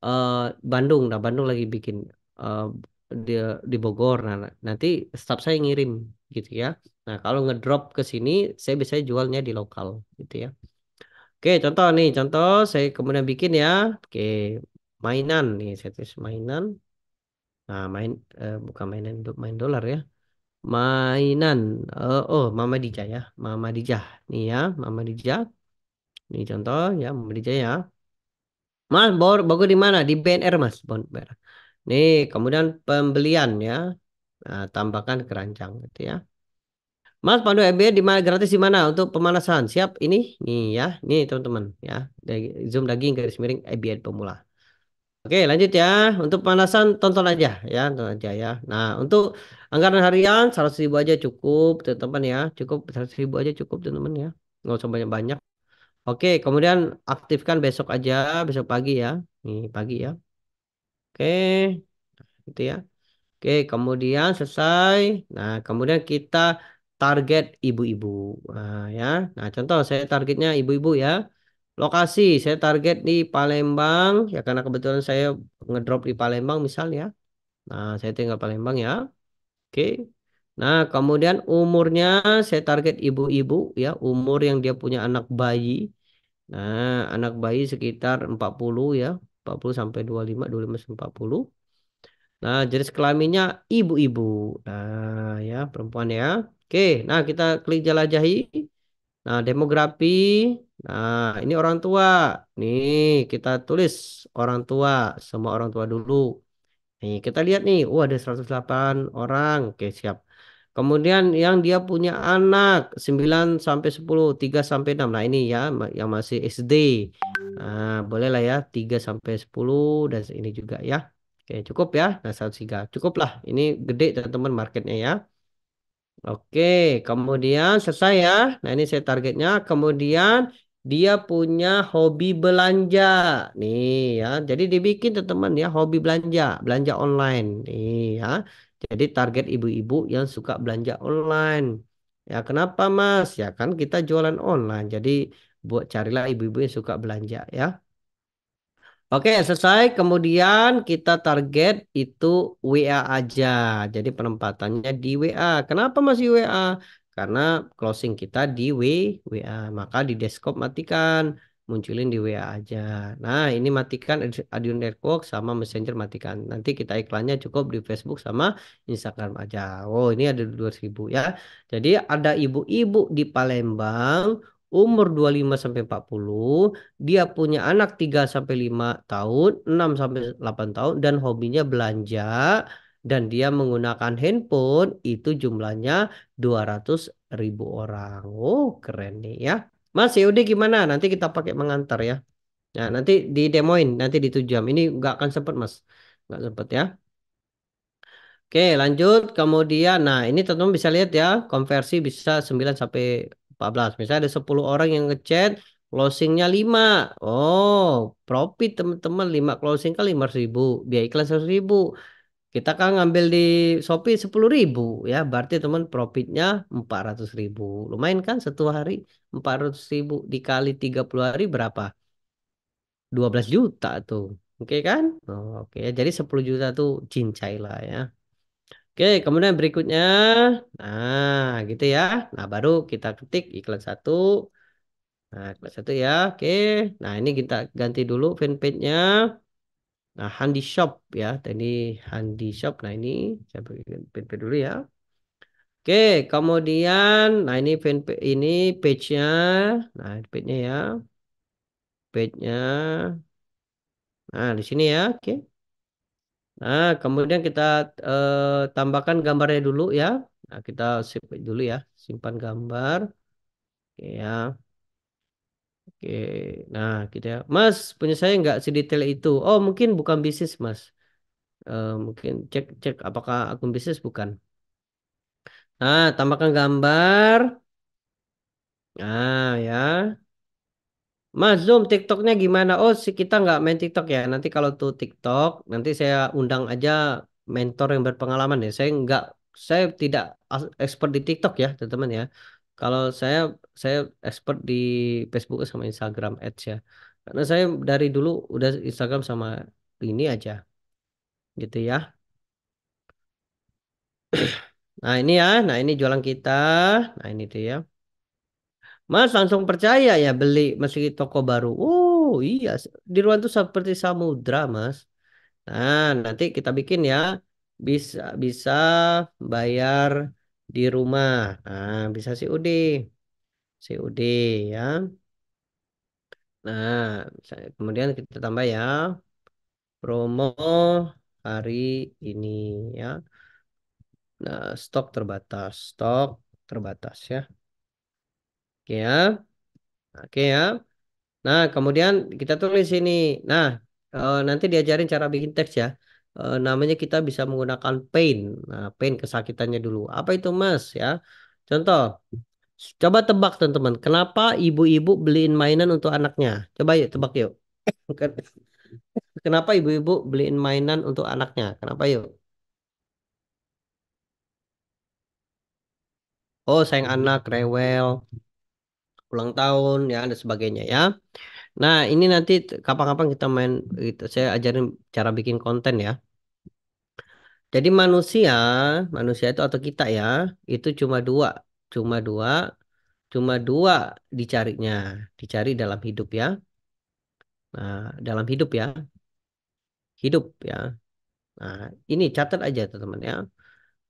Speaker 1: eh, Bandung. Nah, Bandung lagi bikin. eh, dia di Bogor. Nah, nanti staff saya ngirim gitu ya. Nah, kalau ngedrop ke sini, saya biasanya jualnya di lokal gitu ya. Oke, contoh nih, contoh saya kemudian bikin ya. Oke, mainan nih, saya tulis mainan. Nah, bukan mainan main dolar ya. Mainan. Oh, Mama Dija ya. Mama Dija. Nih ya, Mama Dija. Nih contoh ya, Mama Dija ya. Mas, Bogor di mana? Di BNR, Mas. BNR. Nih, kemudian pembelian ya. Nah, tambahkan keranjang gitu ya. Mas, pandu MBA di mana gratis di mana untuk pemanasan? Siap ini? Nih ya. Nih teman-teman ya. Zoom daging garis miring IBA pemula. Oke, lanjut ya. Untuk pemanasan tonton aja ya, tonton aja ya. Nah, untuk anggaran harian 100.000 aja cukup, teman-teman ya. Cukup 100.000 aja cukup, teman-teman ya. Nggak usah banyak-banyak. Oke, kemudian aktifkan besok aja, besok pagi ya. Nih, pagi ya. Oke, itu ya. Oke, kemudian selesai. Nah, kemudian kita target ibu-ibu. Nah, ya. Nah, contoh saya targetnya ibu-ibu ya. Lokasi saya target di Palembang ya karena kebetulan saya ngedrop di Palembang misal ya. Nah, saya tinggal Palembang ya. Oke. Nah, kemudian umurnya saya target ibu-ibu ya, umur yang dia punya anak bayi. Nah, anak bayi sekitar 40 ya, 40 sampai 25 sampai 40. Nah, jenis kelaminnya ibu-ibu. Nah, ya, perempuan ya. Oke, nah kita klik jelajahi. Nah, demografi. Nah, ini orang tua. Nih, kita tulis orang tua, semua orang tua dulu. Nih, kita lihat nih. Oh, ada 108 orang. Oke, siap. Kemudian yang dia punya anak 9 sampai 10, 3 sampai 6. Nah, ini ya yang masih SD. Nah, boleh lah ya 3 sampai 10 dan ini juga ya. Oke, cukup ya. Nah, 103. Cukup lah. Ini gede teman-teman marketnya ya. Oke, kemudian selesai ya. Nah, ini saya targetnya. Kemudian dia punya hobi belanja. Nih ya. Jadi dibikin teman-teman ya hobi belanja, belanja online. Nih ya. Jadi target ibu-ibu yang suka belanja online. Ya, kenapa Mas? Ya kan kita jualan online. Jadi buat carilah ibu-ibu yang suka belanja ya. Oke, selesai. Kemudian kita target itu WA aja. Jadi penempatannya di WA. Kenapa masih WA? Karena closing kita di WA. Maka di desktop matikan. Munculin di WA aja. Nah, ini matikan audio network sama Messenger matikan. Nanti kita iklannya cukup di Facebook sama Instagram aja. Oh, ini ada 2.000 ya. Jadi ada ibu-ibu di Palembang umur 25 sampai 40. Dia punya anak 3 sampai 5 tahun, 6 sampai 8 tahun dan hobinya belanja dan dia menggunakan handphone itu jumlahnya 200.000 orang. Oh, keren nih ya. Mas, yaudah gimana? Nanti kita pakai mengantar ya. Nah, nanti didemoin nanti di 7 jam. Ini nggak akan sempet, Mas. Nggak sempet ya. Oke, lanjut. Kemudian, nah ini teman-teman bisa lihat ya, konversi bisa 9 sampai 14. Misalnya ada 10 orang yang ngechat, closingnya 5. Oh, profit teman-teman 5 closing kan 5.000. Biaya iklan 100.000. Kita kan ngambil di Shopee 10.000 ya. Berarti teman profitnya 400.000. Lumayan kan satu hari 400.000 dikali 30 hari berapa? 12 juta tuh. Oke kan? Oh, oke, jadi 10 juta tuh cincai lah ya. Oke, kemudian berikutnya, nah gitu ya. Nah baru kita ketik iklan satu. Nah iklan satu ya, oke. Nah ini kita ganti dulu fanpage-nya. Nah Handy Shop ya, tadi Handy Shop. Nah ini saya bikin fanpage dulu ya. Oke, kemudian, nah ini fanpage ini page-nya. Nah page-nya ya, page-nya. Nah di sini ya, oke. Nah kemudian kita tambahkan gambarnya dulu ya. Nah kita save dulu ya, simpan gambar. Oke ya. Oke, nah gitu ya. Mas, punya saya nggak sedetail itu. Oh, mungkin bukan bisnis, Mas. Mungkin cek cek apakah akun bisnis bukan. Nah, tambahkan gambar. Nah, ya. Mas, Zoom TikToknya gimana? Oh, kita nggak main TikTok ya. Nanti kalau tuh TikTok, nanti saya undang aja mentor yang berpengalaman ya. Saya tidak expert di TikTok ya, teman-teman ya. Kalau saya expert di Facebook sama Instagram Ads ya. Karena saya dari dulu udah Instagram sama ini aja, gitu ya. Nah ini ya, nah ini jualan kita. Nah ini tuh ya. Mas langsung percaya ya beli meski toko baru. Oh iya, di ruang tuh seperti samudra, Mas. Nah, nanti kita bikin ya. Bisa bisa bayar di rumah. Nah, bisa COD. COD ya. Nah, kemudian kita tambah ya promo hari ini ya. Nah, stok terbatas, stok terbatas ya. Oke ya. Oke ya. Nah, kemudian kita tulis ini. Nah, nanti diajarin cara bikin teks ya. Namanya kita bisa menggunakan pain. Nah, pain kesakitannya dulu. Apa itu, Mas? Ya, contoh. Coba tebak, teman-teman. Kenapa ibu-ibu beliin mainan untuk anaknya? Coba yuk, tebak yuk. Kenapa ibu-ibu beliin mainan untuk anaknya? Kenapa yuk? Oh, sayang anak, rewel, ulang tahun, ya, dan sebagainya ya. Nah, ini nanti kapan-kapan kita main, gitu. Saya ajarin cara bikin konten ya. Jadi manusia itu atau kita ya, itu cuma dua, cuma dua dicarinya, dicari dalam hidup ya. Nah, dalam hidup ya, hidup ya. Nah, ini catat aja teman-teman ya.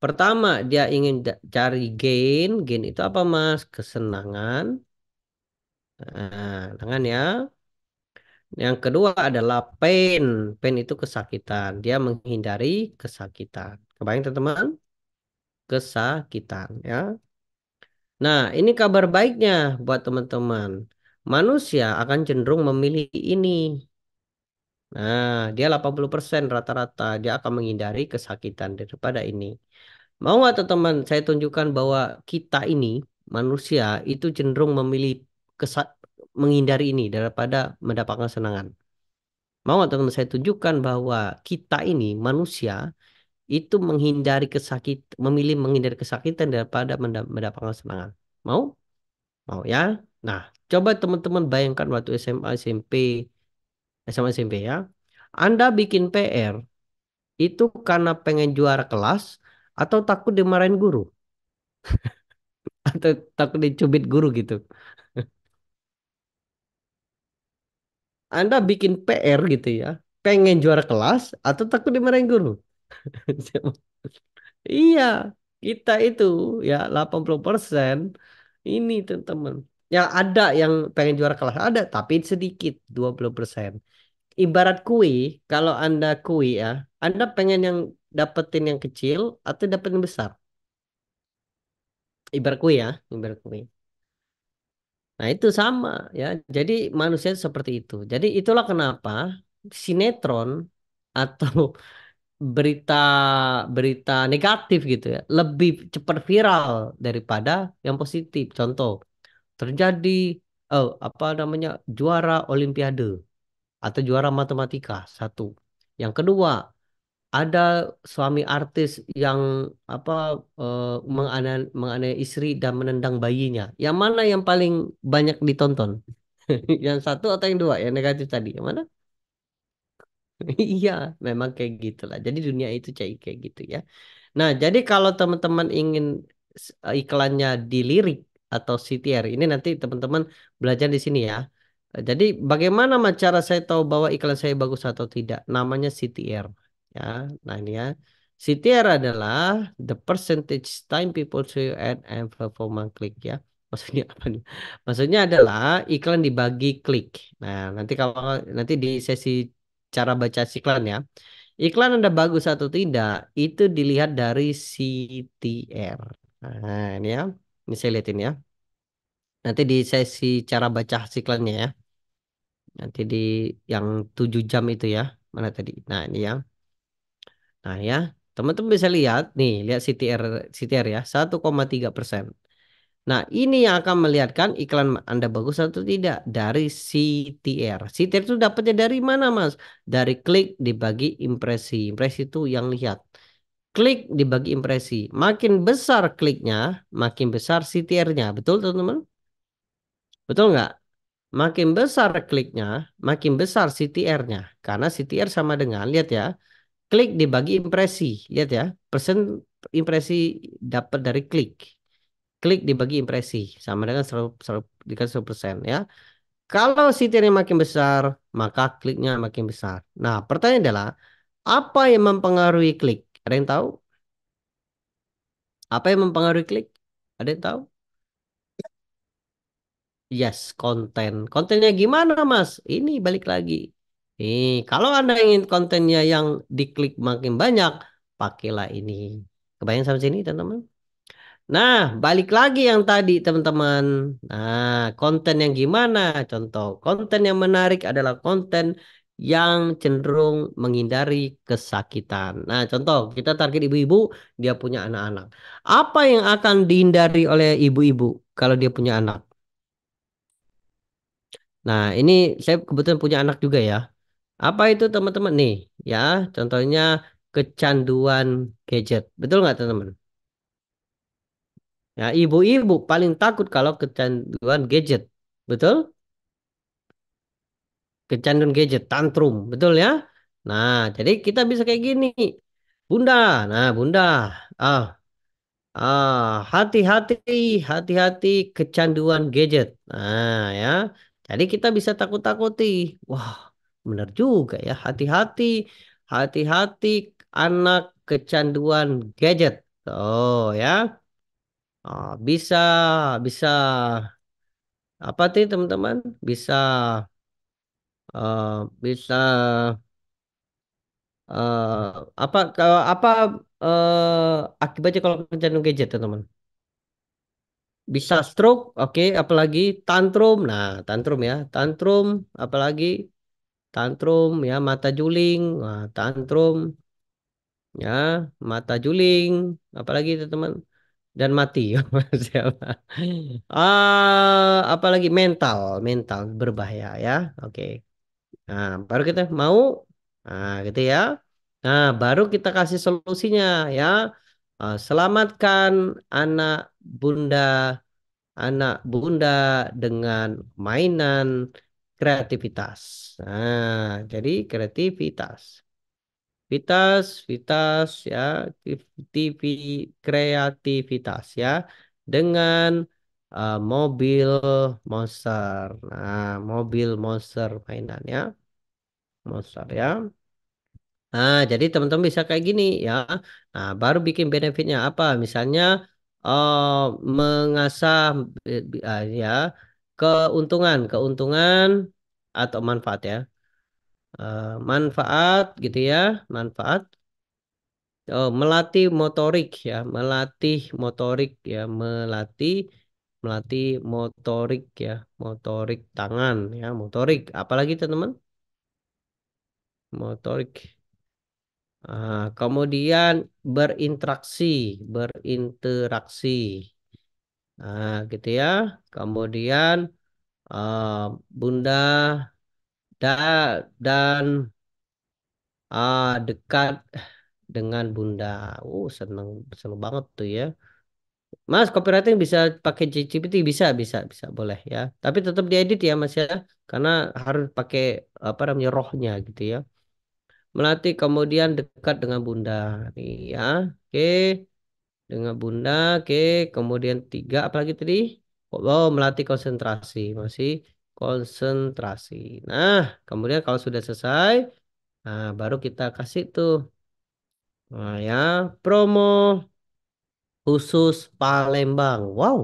Speaker 1: Pertama, dia ingin cari gain, gain itu apa Mas? Kesenangan. Nah, tangan ya. Yang kedua adalah pain, pain itu kesakitan. Dia menghindari kesakitan. Kebayang teman-teman? Kesakitan ya. Nah, ini kabar baiknya buat teman-teman. Manusia akan cenderung memilih ini. Nah, dia 80% rata-rata. Dia akan menghindari kesakitan daripada ini. Mau nggak teman-teman saya tunjukkan bahwa kita ini, manusia, itu cenderung memilih kesa- menghindari ini daripada mendapatkan kesenangan. Mau nggak teman-teman saya tunjukkan bahwa kita ini, manusia, itu memilih menghindari kesakitan daripada mendapatkan kesenangan. Mau? Mau ya? Nah, coba teman-teman bayangkan waktu SMA, SMP, SMA, SMP ya. Anda bikin PR itu karena pengen juara kelas atau takut dimarahin guru atau takut dicubit guru gitu. Anda bikin PR gitu ya, pengen juara kelas atau takut dimarahin guru. Iya, kita itu ya 80% ini teman-teman. Ya ada yang pengen juara kelas ada, tapi sedikit 20%. Ibarat kue, kalau Anda kue ya, Anda pengen yang dapetin yang kecil atau dapetin yang besar. Ibarat kue ya, ibarat kue. Nah, itu sama ya. Jadi manusia seperti itu. Jadi itulah kenapa sinetron atau berita berita negatif gitu ya lebih cepat viral daripada yang positif. Contoh, terjadi apa namanya juara Olimpiade atau juara matematika satu. Yang kedua, ada suami artis yang apa menganiaya istri dan menendang bayinya. Yang mana yang paling banyak ditonton? Yang satu atau yang dua? Yang negatif tadi. Yang mana? Iya, memang kayak gitulah. Jadi dunia itu kayak gitu ya. Nah, jadi kalau teman-teman ingin iklannya dilirik atau CTR, ini nanti teman-teman belajar di sini ya. Jadi bagaimana cara saya tahu bahwa iklan saya bagus atau tidak? Namanya CTR. Ya, nah ini ya. CTR adalah the percentage time people see your ad and performance click ya. Maksudnya apa nih? Maksudnya adalah iklan dibagi klik. Nah, nanti di sesi cara baca iklan ya. Iklan Anda bagus atau tidak, itu dilihat dari CTR. Nah, ini ya. Ini saya lihatin ya. Nanti di sesi cara baca iklannya ya. Nanti di yang 7 jam itu ya. Mana tadi? Nah, ini ya. Nah, ya. Teman-teman bisa lihat nih, lihat CTR ya, 1,3%. Nah, ini yang akan melihatkan iklan Anda bagus atau tidak dari CTR. CTR itu dapatnya dari mana, Mas? Dari klik dibagi impresi. Impresi itu yang lihat. Klik dibagi impresi. Makin besar kliknya, makin besar CTR-nya. Betul, teman-teman? Betul nggak? Makin besar kliknya, makin besar CTR-nya. Karena CTR sama dengan, lihat ya, klik dibagi impresi. Lihat ya, persen. impresi dapat dari klik. Klik dibagi impresi sama dengan 100, dikali 100% ya. Kalau CTR-nya makin besar, maka kliknya makin besar. Nah, pertanyaan adalah apa yang mempengaruhi klik? Ada yang tahu? Apa yang mempengaruhi klik? Ada yang tahu? Yes, konten. Kontennya gimana, Mas? Ini balik lagi. Kalau Anda ingin kontennya yang diklik makin banyak, pakailah ini. Kebayang sampai sini, teman-teman? Nah, balik lagi yang tadi, teman-teman. Nah, konten yang gimana? Contoh, konten yang menarik adalah konten yang cenderung menghindari kesakitan. Nah, contoh, kita target ibu-ibu, dia punya anak-anak. Apa yang akan dihindari oleh ibu-ibu kalau dia punya anak? Nah, ini saya kebetulan punya anak juga ya. Apa itu teman-teman nih? Ya, contohnya kecanduan gadget. Betul nggak teman-teman? Ya, ibu-ibu paling takut kalau kecanduan gadget. Betul? Kecanduan gadget, tantrum. Betul ya? Nah, jadi kita bisa kayak gini. Bunda, nah Bunda. Ah, hati-hati, hati-hati kecanduan gadget. Nah, ya. Jadi kita bisa takut-takuti. Wah, benar juga ya. Hati-hati, hati-hati anak kecanduan gadget. Oh, ya. Bisa, bisa apa sih teman-teman? Bisa, bisa apa kalau apa akibatnya kalau kecanduan gadget teman-teman? Bisa stroke, oke, apalagi tantrum. Nah, tantrum ya, tantrum, apalagi tantrum ya, mata juling, nah, tantrum ya, mata juling, apalagi itu teman dan mati. Siapa? Apalagi mental, mental berbahaya ya. Oke. Nah, baru kita mau, nah gitu ya. Nah, baru kita kasih solusinya ya. Selamatkan anak bunda anak bunda dengan mainan kreativitas. Nah, jadi kreativitas. Vitas, vitas ya, TV kreativitas ya dengan mobil monster. Nah, mobil monster mainan ya, monster ya. Nah, jadi teman-teman bisa kayak gini ya. Nah, baru bikin benefitnya apa? Misalnya eh, mengasah ya keuntungan atau manfaat ya. Manfaat gitu ya, manfaat. Melatih motorik ya, melatih motorik ya, melatih melatih motorik ya, motorik tangan ya, motorik. Apalagi teman-teman? Motorik. Kemudian berinteraksi, berinteraksi. Nah, gitu ya. Kemudian uh, Bunda dan dekat dengan Bunda. Seneng, seneng banget tuh ya. Mas, copywriting bisa pakai ChatGPT bisa boleh ya. Tapi tetap diedit ya Mas ya, karena harus pakai apa namanya rohnya gitu ya. Melatih kemudian dekat dengan Bunda nih ya. Oke. Dengan bunda, oke. Kemudian tiga, apalagi tadi? Oh, melatih konsentrasi. Masih konsentrasi. Nah, kemudian kalau sudah selesai, nah baru kita kasih tuh. Nah ya, promo khusus Palembang. Wow,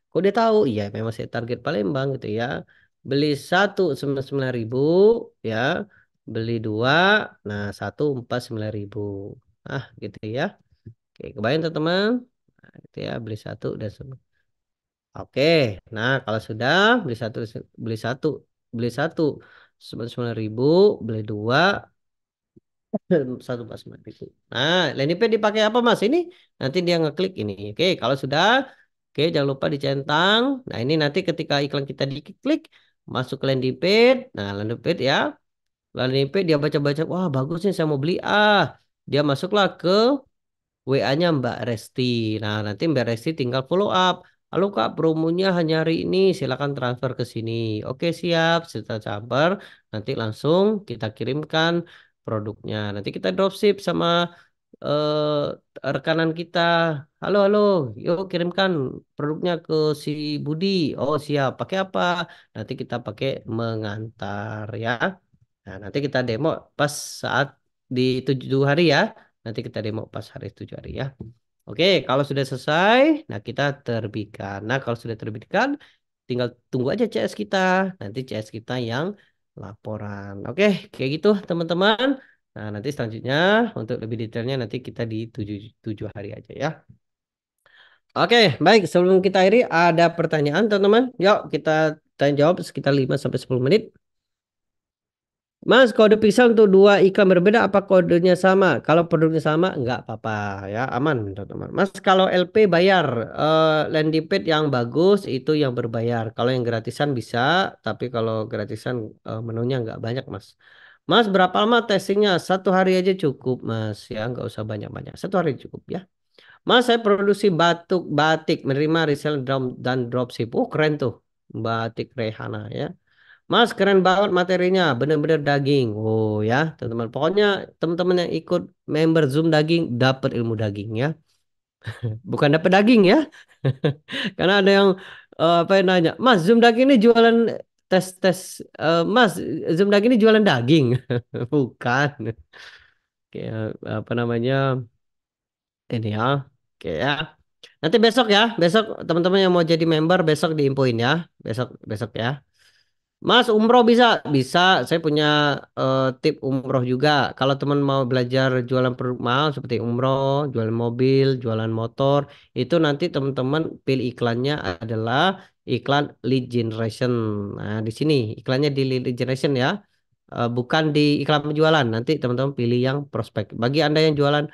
Speaker 1: kok dia tahu? Iya, memang saya target Palembang gitu ya. Beli satu 99.000 ya. Beli dua, nah satu 49.000. Gitu ya. Oke, kebayang teman-teman? Nah, gitu ya, beli satu dan oke, nah kalau sudah beli satu, beli satu 99.000, beli dua satu pas ribu. Nah, landing page dipakai apa Mas? Ini nanti dia ngeklik ini. Oke, kalau sudah, oke jangan lupa dicentang. Nah ini nanti ketika iklan kita diklik masuk ke landing page. Nah landing page ya, landing page dia baca-baca. Wah bagus nih saya mau beli. Dia masuklah ke WA-nya Mbak Resti. Nah, nanti Mbak Resti tinggal follow up. Halo Kak, promonya hanya hari ini. Silakan transfer ke sini. Oke, siap. Setelah transfer, nanti langsung kita kirimkan produknya. Nanti kita dropship sama rekanan kita, halo halo, yuk kirimkan produknya ke si Budi. Oh siap, pakai apa? Nanti kita pakai mengantar ya. Nah, nanti kita demo pas saat di 7 hari ya. Nanti kita demo pas hari 7 hari ya. Oke, kalau sudah selesai, nah kita terbitkan. Nah, kalau sudah terbitkan, tinggal tunggu aja CS kita. Nanti CS kita yang laporan. Oke, kayak gitu teman-teman. Nah, nanti selanjutnya untuk lebih detailnya nanti kita di 7 hari aja ya. Oke, baik. Sebelum kita akhiri, ada pertanyaan teman-teman. Yuk kita tanya jawab sekitar 5 sampai 10 menit. Mas, kode pixel untuk dua iklan berbeda apa kodenya sama? Kalau produknya sama, nggak apa-apa ya, aman teman-teman. Mas, kalau LP bayar, landing page yang bagus itu yang berbayar. Kalau yang gratisan bisa, tapi kalau gratisan menunya nggak banyak, Mas. Mas, berapa lama testingnya? 1 hari aja cukup, Mas. Ya, nggak usah banyak-banyak. 1 hari cukup ya. Mas, saya produksi batik, menerima resell dan dropship. Oh, keren tuh. Batik Rehana ya. Mas, keren banget materinya, bener-bener daging. Oh ya, teman-teman. Pokoknya teman-teman yang ikut member Zoom daging dapat ilmu daging ya. Bukan dapat daging ya. Karena ada yang apa yang nanya, Mas, Zoom daging ini jualan tes-tes. Mas, Zoom daging ini jualan daging. Bukan. Kayak apa namanya ini ya. Oke ya. Nanti besok ya, besok teman-teman yang mau jadi member besok diinfoin ya, besok besok ya. Mas, umroh bisa? Bisa. Saya punya tip umroh juga. Kalau teman mau belajar jualan produk mahal seperti umroh, jualan mobil, jualan motor, itu nanti teman-teman pilih iklannya adalah iklan lead generation. Nah, di sini iklannya di lead generation ya. Bukan di iklan penjualan. Nanti teman-teman pilih yang prospek. Bagi Anda yang jualan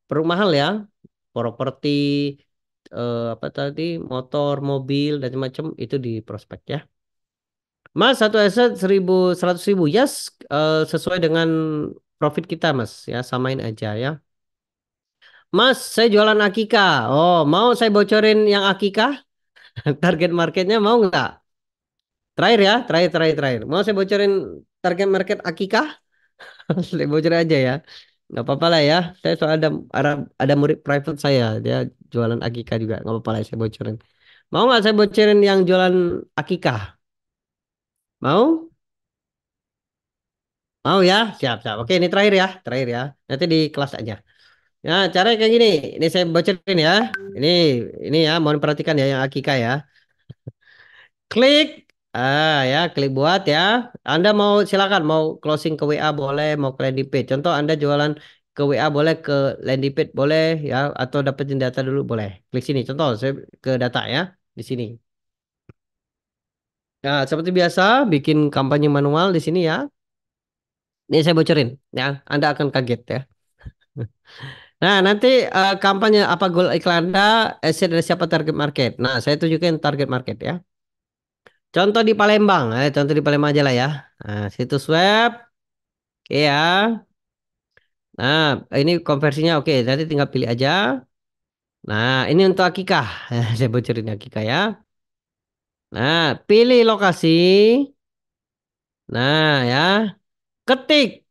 Speaker 1: produk mahal ya, properti, apa tadi, motor, mobil, dan macam-macam itu di prospek ya. Mas, satu aset 100.000. Yes, sesuai dengan profit kita, Mas. Ya, samain aja ya. Mas, saya jualan akikah. Oh, mau saya bocorin yang akikah? Target marketnya mau nggak? Terakhir ya, terakhir. Mau saya bocorin target market akikah? Saya bocorin aja ya. Nggak apa-apa lah ya. Saya soal ada murid private saya, dia jualan akikah juga. Nggak apa-apa lah saya bocorin. Mau nggak saya bocorin yang jualan akikah? Mau? Mau ya? Siap, siap. Oke, ini terakhir ya. Nanti di kelas aja. Ya, caranya kayak gini. Ini saya bocorin ya. Ini ini ya, mohon perhatikan ya yang Akika ya. Klik, ya, klik buat ya. Anda mau silakan mau closing ke WA boleh, mau ke landing page. Contoh Anda jualan ke WA boleh, ke landing page boleh ya, atau dapetin data dulu boleh. Klik sini. Contoh saya ke data ya di sini. Nah, seperti biasa bikin kampanye manual di sini ya. Ini saya bocorin ya. Anda akan kaget ya. Nah, nanti kampanye apa goal iklan Anda, asset dari siapa target market. Nah, saya tunjukin target market ya. Contoh di Palembang, contoh di Palembang aja lah ya. Nah, situs web, oke ya. Nah, ini konversinya oke, nanti tinggal pilih aja. Nah, ini untuk Akikah. Saya bocorin Akikah ya. Nah, pilih lokasi. Nah, ya, ketik.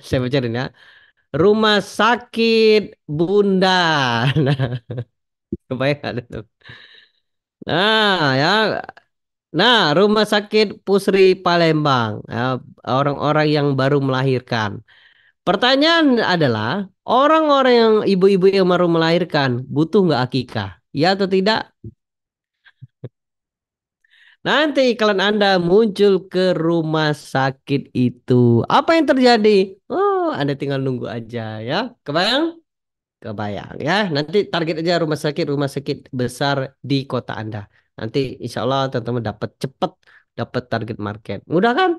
Speaker 1: Saya bocorin ya. Rumah sakit Bunda. Nah, kebayang tuh. Nah, ya. Nah, Rumah Sakit Pusri Palembang, ya, orang-orang yang baru melahirkan. Pertanyaan adalah, orang-orang yang ibu-ibu yang baru melahirkan butuh nggak akikah? Ya atau tidak? Nanti iklan Anda muncul ke rumah sakit itu. Apa yang terjadi? Oh, Anda tinggal nunggu aja ya. Kebayang? Kebayang ya. Nanti target aja rumah sakit besar di kota Anda. Nanti insya Allah teman-teman dapat cepat dapat target market. Mudah kan?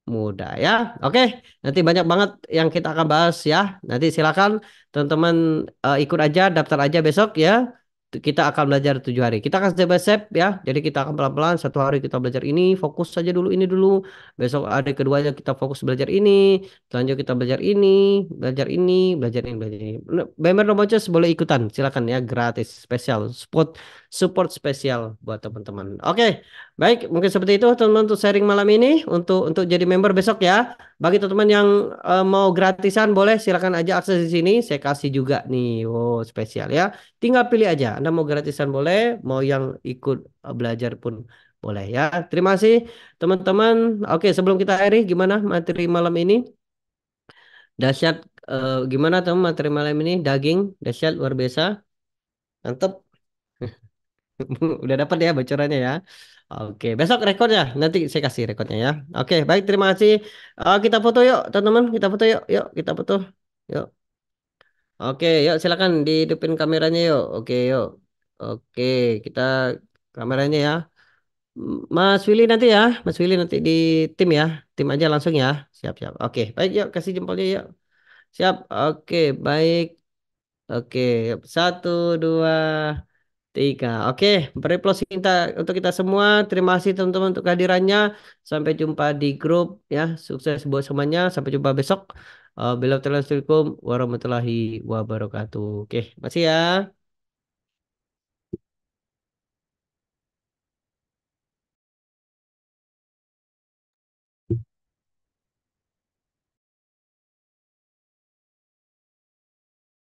Speaker 1: Mudah ya. Oke, nanti banyak banget yang kita akan bahas ya. Nanti silakan teman-teman ikut aja, daftar aja besok ya. kita akan belajar 7 hari. Kita akan step by step ya. Jadi kita akan pelan-pelan. Satu hari kita belajar ini, fokus saja dulu ini dulu. Besok hari keduanya kita fokus belajar ini. Selanjutnya kita belajar ini, belajar ini, belajar ini, belajar ini. Member No Boncos boleh ikutan, silakan ya, gratis, spesial, support spesial buat teman-teman. Oke, baik, mungkin seperti itu teman-teman untuk sharing malam ini, untuk jadi member besok ya. Bagi teman-teman yang mau gratisan boleh silakan aja akses di sini. Saya kasih juga nih, oh spesial ya. Tinggal pilih aja. Anda mau gratisan boleh, mau yang ikut belajar pun boleh ya. Terima kasih teman-teman. Oke, sebelum kita akhiri, gimana materi malam ini? Dahsyat, gimana teman materi malam ini? Daging, dahsyat, luar biasa. Mantap. Udah dapat ya bocorannya ya. Oke, besok rekodnya. Nanti saya kasih rekodnya ya. Oke, baik, terima kasih. Kita foto yuk, teman-teman. Kita foto yuk. Yuk, kita foto. Yuk. Oke, yuk silakan dihidupin kameranya yuk. Oke, yuk. Oke, kita kameranya ya. Mas Willy nanti ya. Mas Willy nanti di tim ya. Tim aja langsung ya. Siap, siap. Oke, baik yuk kasih jempolnya yuk. Siap. Oke, baik. Oke, yuk. Satu, dua, tiga. Oke, beri closing kita untuk kita semua. Terima kasih teman-teman untuk kehadirannya. Sampai jumpa di grup ya. Sukses buat semuanya. Sampai jumpa besok. Assalamualaikum warahmatullahi wabarakatuh. Oke, masih ya.